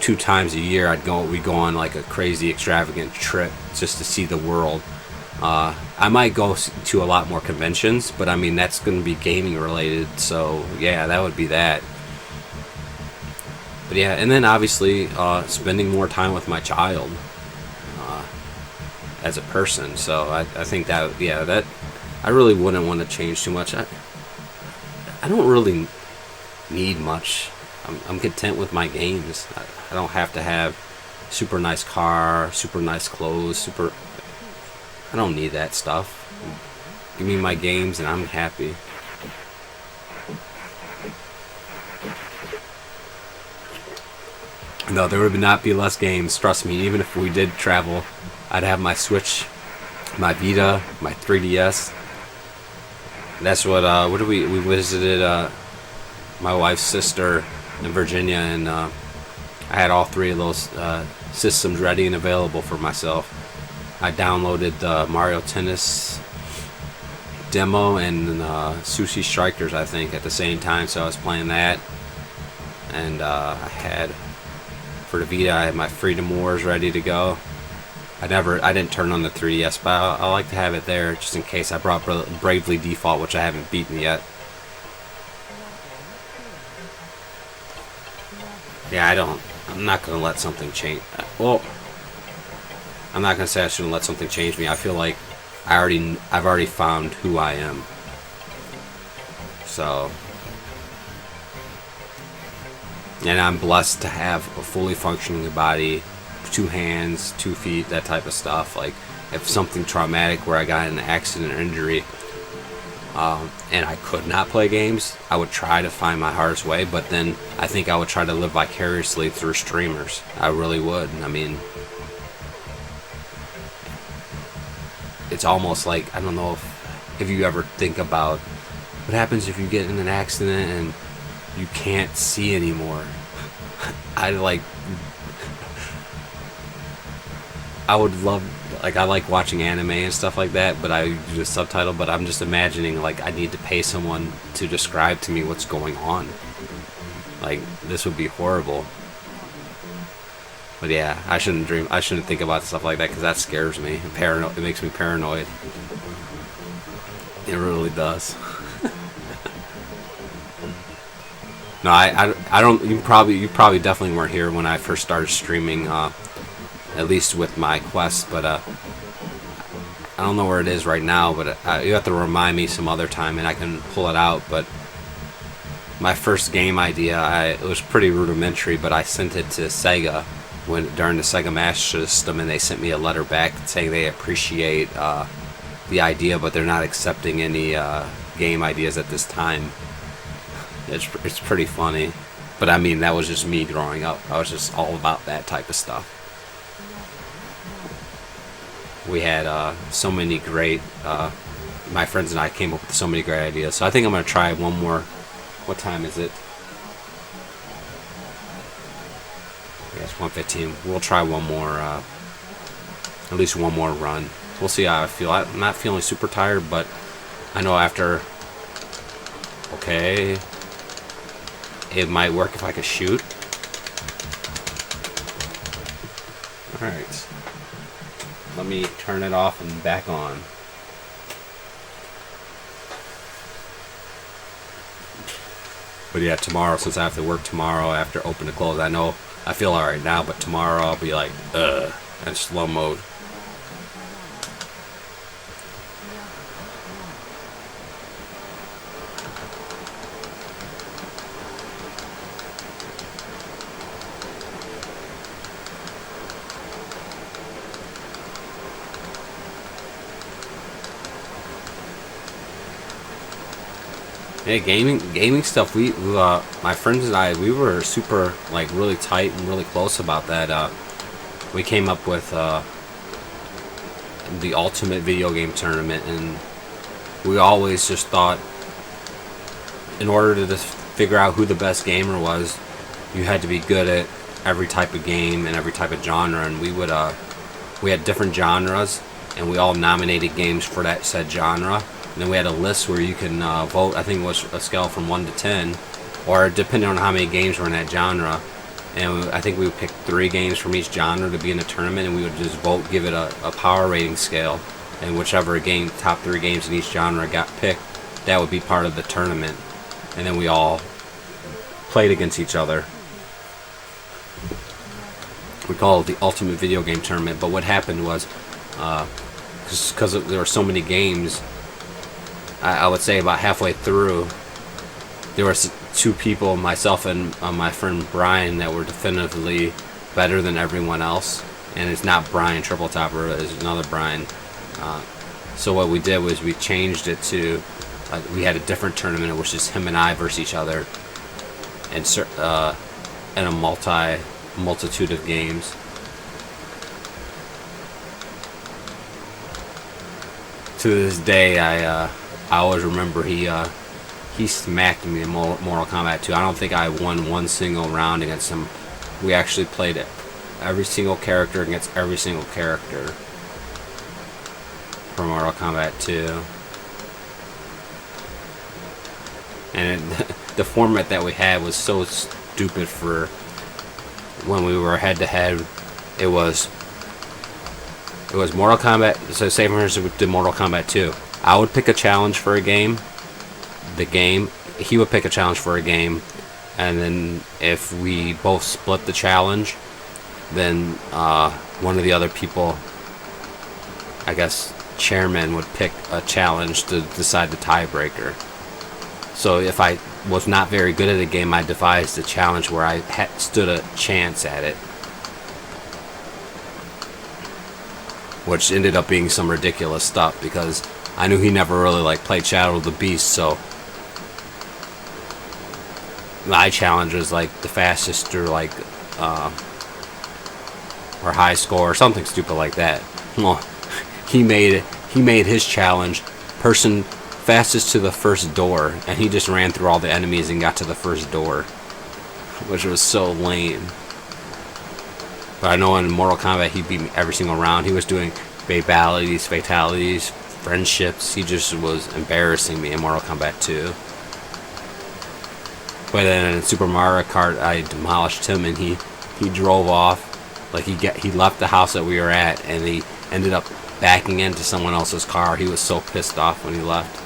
S3: 2 times a year we'd go on like a crazy extravagant trip just to see the world. I might go to a lot more conventions, but I mean that's going to be gaming related, so yeah, that would be that. But yeah, and then obviously spending more time with my child as a person. So I think that, yeah, that I really wouldn't want to change too much. I don't really need much. I'm content with my games. I don't have to have super nice car, super nice clothes, I don't need that stuff. Give me my games and I'm happy. No, there would not be less games, trust me. Even if we did travel, I'd have my Switch, my Vita, my 3DS. That's what did we visited my wife's sister in Virginia, and I had all 3 of those systems ready and available for myself. I downloaded the Mario Tennis demo and Sushi Strikers, I think, at the same time, so I was playing that. And I had, for the Vita, I had my Freedom Wars ready to go. I didn't turn on the 3DS, but I like to have it there just in case. I brought Bravely Default, which I haven't beaten yet. Yeah, I'm not gonna let something change. Well, I'm not gonna say I shouldn't let something change me. I feel like I've already found who I am. So, and I'm blessed to have a fully functioning body, 2 hands, 2 feet, that type of stuff. Like, if something traumatic where I got in an accident or injury, and I could not play games, I would try to find my hardest way. But then I think I would try to live vicariously through streamers. I really would. I mean, it's almost like, I don't know if you ever think about what happens if you get in an accident and you can't see anymore. I would love, like, I like watching anime and stuff like that, but I do the subtitle, but I'm just imagining, like, I need to pay someone to describe to me what's going on. Like, this would be horrible. But yeah, I shouldn't think about stuff like that, because that scares me. It makes me paranoid. It really does. No, I don't. You probably definitely weren't here when I first started streaming. At least with my Quest, but I don't know where it is right now. But you have to remind me some other time, and I can pull it out. But my first game idea, it was pretty rudimentary, but I sent it to Sega during the Sega Master System, and they sent me a letter back saying they appreciate the idea, but they're not accepting any game ideas at this time. It's pretty funny, but I mean, that was just me growing up. I was just all about that type of stuff. We had so many great, my friends and I came up with so many great ideas. So I think I'm going to try one more. What time is it? Yeah, it's 1:15. We'll try one more at least one more run. We'll see how I feel. I'm not feeling super tired, but I know after, okay, it might work if I could shoot. Alright. Let me turn it off and back on. But yeah, tomorrow, since I have to work tomorrow after open to close, I know I feel alright now, but tomorrow I'll be like, in slow mode. Yeah, gaming stuff. My friends and I, we were super, like, really tight and really close about that. We came up with the ultimate video game tournament, and we always just thought, in order to just figure out who the best gamer was, you had to be good at every type of game and every type of genre. And we had different genres, and we all nominated games for that said genre. And then we had a list where you can vote. I think it was a scale from 1 to 10, or depending on how many games were in that genre. And I think we would pick 3 games from each genre to be in the tournament, and we would just vote, give it a power rating scale. And whichever game, top 3 games in each genre got picked, that would be part of the tournament. And then we all played against each other. We call it the ultimate video game tournament. But what happened was, because there were so many games, I would say about halfway through, there were 2 people, myself and my friend Brian, that were definitively better than everyone else. And it's not Brian Triple Topper, it's another Brian. So what we did was we changed it to, we had a different tournament. It was just him and I versus each other, and in a multitude of games. To this day, I always remember he smacked me in Mortal Kombat 2. I don't think I won one single round against him. We actually played every single character against every single character for Mortal Kombat 2. And the format that we had was so stupid for when we were head to head. It was Mortal Kombat. So say for instance we did Mortal Kombat 2. I would pick a challenge for a game. He would pick a challenge for a game, and then if we both split the challenge, then one of the other people, I guess chairman, would pick a challenge to decide the tiebreaker. So if I was not very good at a game, I devised a challenge where I stood a chance at it, which ended up being some ridiculous stuff because I knew he never really played Shadow of the Beast, so my challenge was the fastest or high score or something stupid like that. Well, he made his challenge person fastest to the first door, and he just ran through all the enemies and got to the first door, which was so lame. But I know in Mortal Kombat he beat me every single round. He was doing fatalities, friendships. He just was embarrassing me in Mortal Kombat 2. But then in Super Mario Kart, I demolished him, and he drove off. He left the house that we were at, and he ended up backing into someone else's car. He was so pissed off when he left.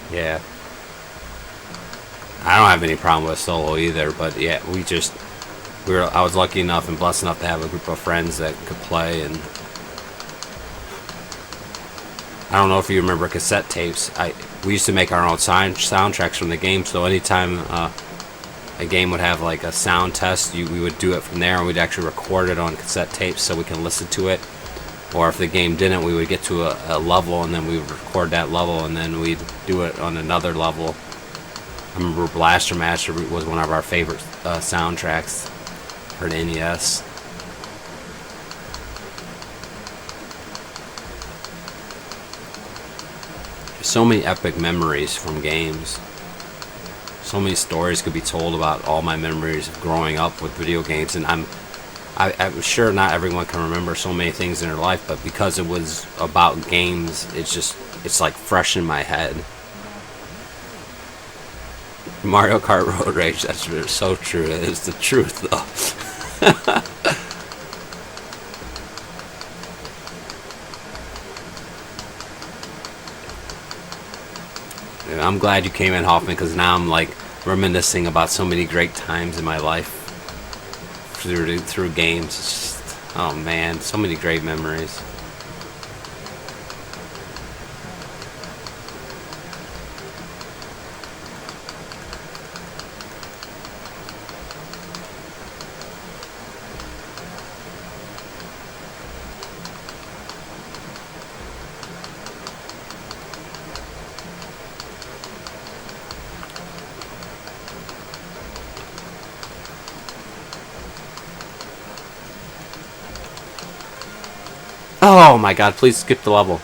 S3: Yeah. I don't have any problem with solo either, but yeah, I was lucky enough and blessed enough to have a group of friends that could play. And I don't know if you remember cassette tapes. We used to make our own soundtracks from the game, so anytime a game would have a sound test, we would do it from there, and we'd actually record it on cassette tapes so we can listen to it. Or if the game didn't, we would get to a level, and then we would record that level, and then we'd do it on another level. I remember Blaster Master was one of our favorite soundtracks for the NES. There's so many epic memories from games. So many stories could be told about all my memories of growing up with video games, and I'm sure not everyone can remember so many things in their life, but because it was about games, it's like fresh in my head. Mario Kart Road Rage, that's so true. It's the truth, though. And I'm glad you came in, Hoffman, because now I'm like reminiscing about so many great times in my life through games. It's just, oh man, so many great memories. Oh my god, please skip the level.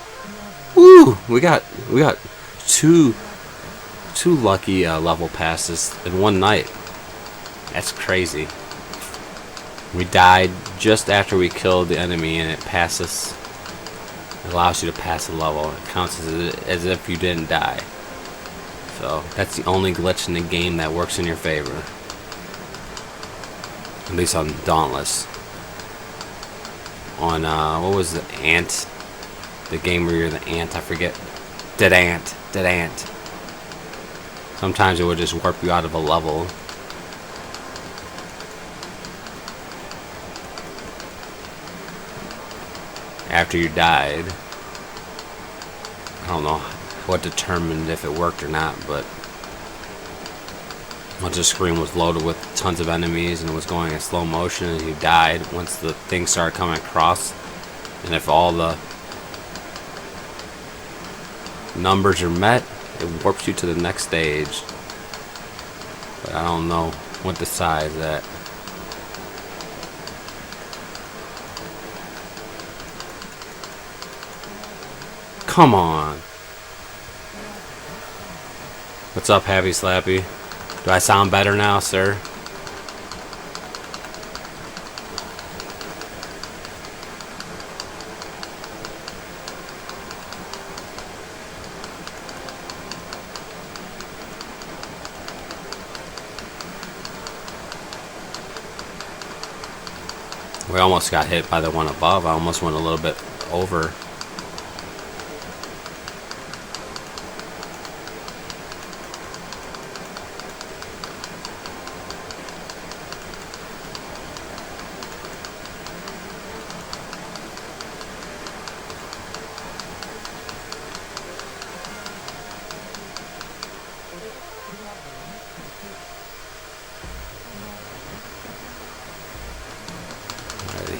S3: Woo! We got two lucky level passes in one night. That's crazy. We died just after we killed the enemy, and it passes. It allows you to pass the level. It counts as if you didn't die. So that's the only glitch in the game that works in your favor. At least on Dauntless. On what was the ant? The game where you're the ant, I forget. Dead Ant. Sometimes it would just warp you out of a level. After you died. I don't know what determined if it worked or not, but once the screen was loaded with tons of enemies and it was going in slow motion and you died, once the things started coming across, and if all the numbers are met, it warps you to the next stage. But I don't know what decides that. Come on. What's up, Happy Slappy? Do I sound better now, sir? We almost got hit by the one above. I almost went a little bit over.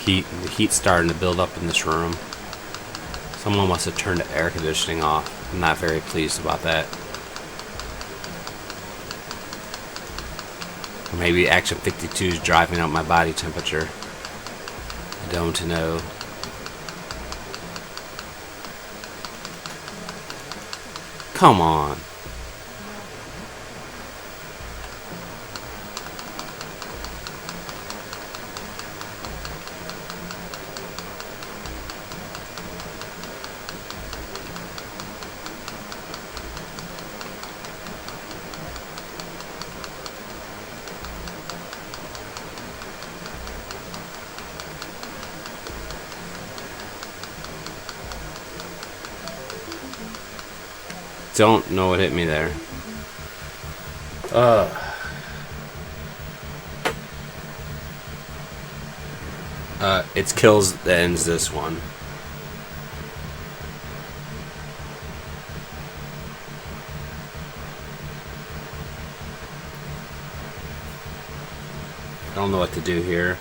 S3: The heat's starting to build up in this room. Someone must have turned the air conditioning off. I'm not very pleased about that. Or maybe Action 52 is driving up my body temperature. I don't know. Come on. Don't know what hit me there. It's kills that ends this one. I don't know what to do here.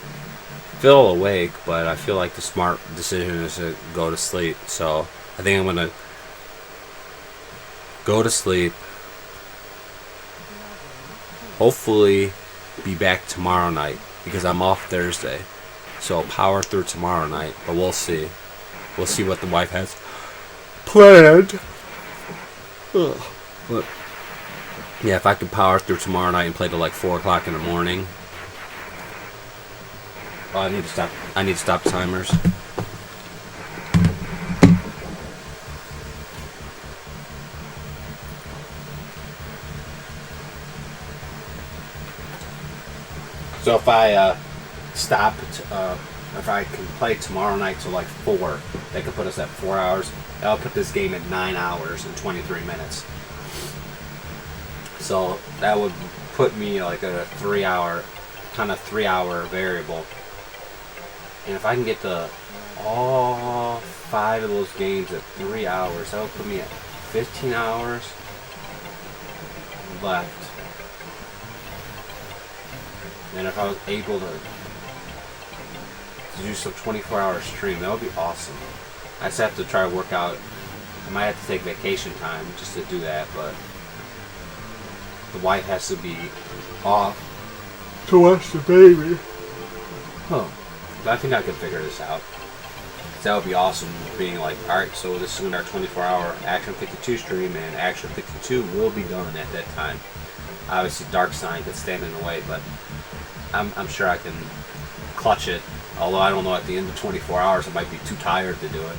S3: Feel awake, but I feel like the smart decision is to go to sleep. So I think I'm gonna go to sleep, hopefully be back tomorrow night because I'm off Thursday. So I'll power through tomorrow night, but we'll see. We'll see what the wife has planned. Ugh. But yeah, if I could power through tomorrow night and play till like 4 o'clock in the morning. Oh, I need to stop timers. So if I if I can play tomorrow night till like 4, they can put us at 4 hours. That'll put this game at 9 hours and 23 minutes. So that would put me like at a 3 hour variable. And if I can get to all 5 of those games at 3 hours, that would put me at 15 hours left. And if I was able to do some 24-hour stream, that would be awesome. I just have to try to work out. I might have to take vacation time just to do that, but the wife has to be off to watch the baby. Huh. But I think I could figure this out. That would be awesome, being like, alright, so this is going to our 24-hour Action 52 stream, and Action 52 will be done at that time. Obviously, Dark Sign could stand in the way, but I'm sure I can clutch it. Although I don't know, at the end of 24 hours, I might be too tired to do it.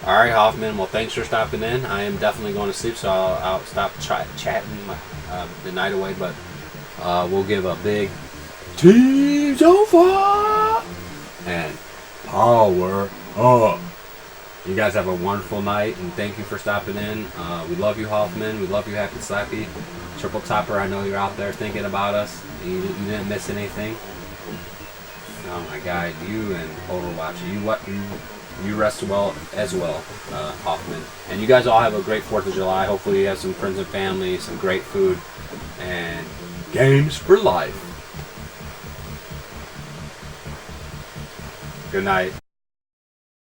S3: Alright, Hoffman, well, thanks for stopping in. I am definitely going to sleep, so I'll stop chatting the night away, but we'll give a big Team Zophar and power up. You guys have a wonderful night, and thank you for stopping in. We love you, Hoffman. We love you, Happy Slappy. Triple Topper, I know you're out there thinking about us. You didn't miss anything. Oh my God, you and Overwatch, you rest well as well, Hoffman. And you guys all have a great 4th of July. Hopefully you have some friends and family, some great food, and games for life. Good night.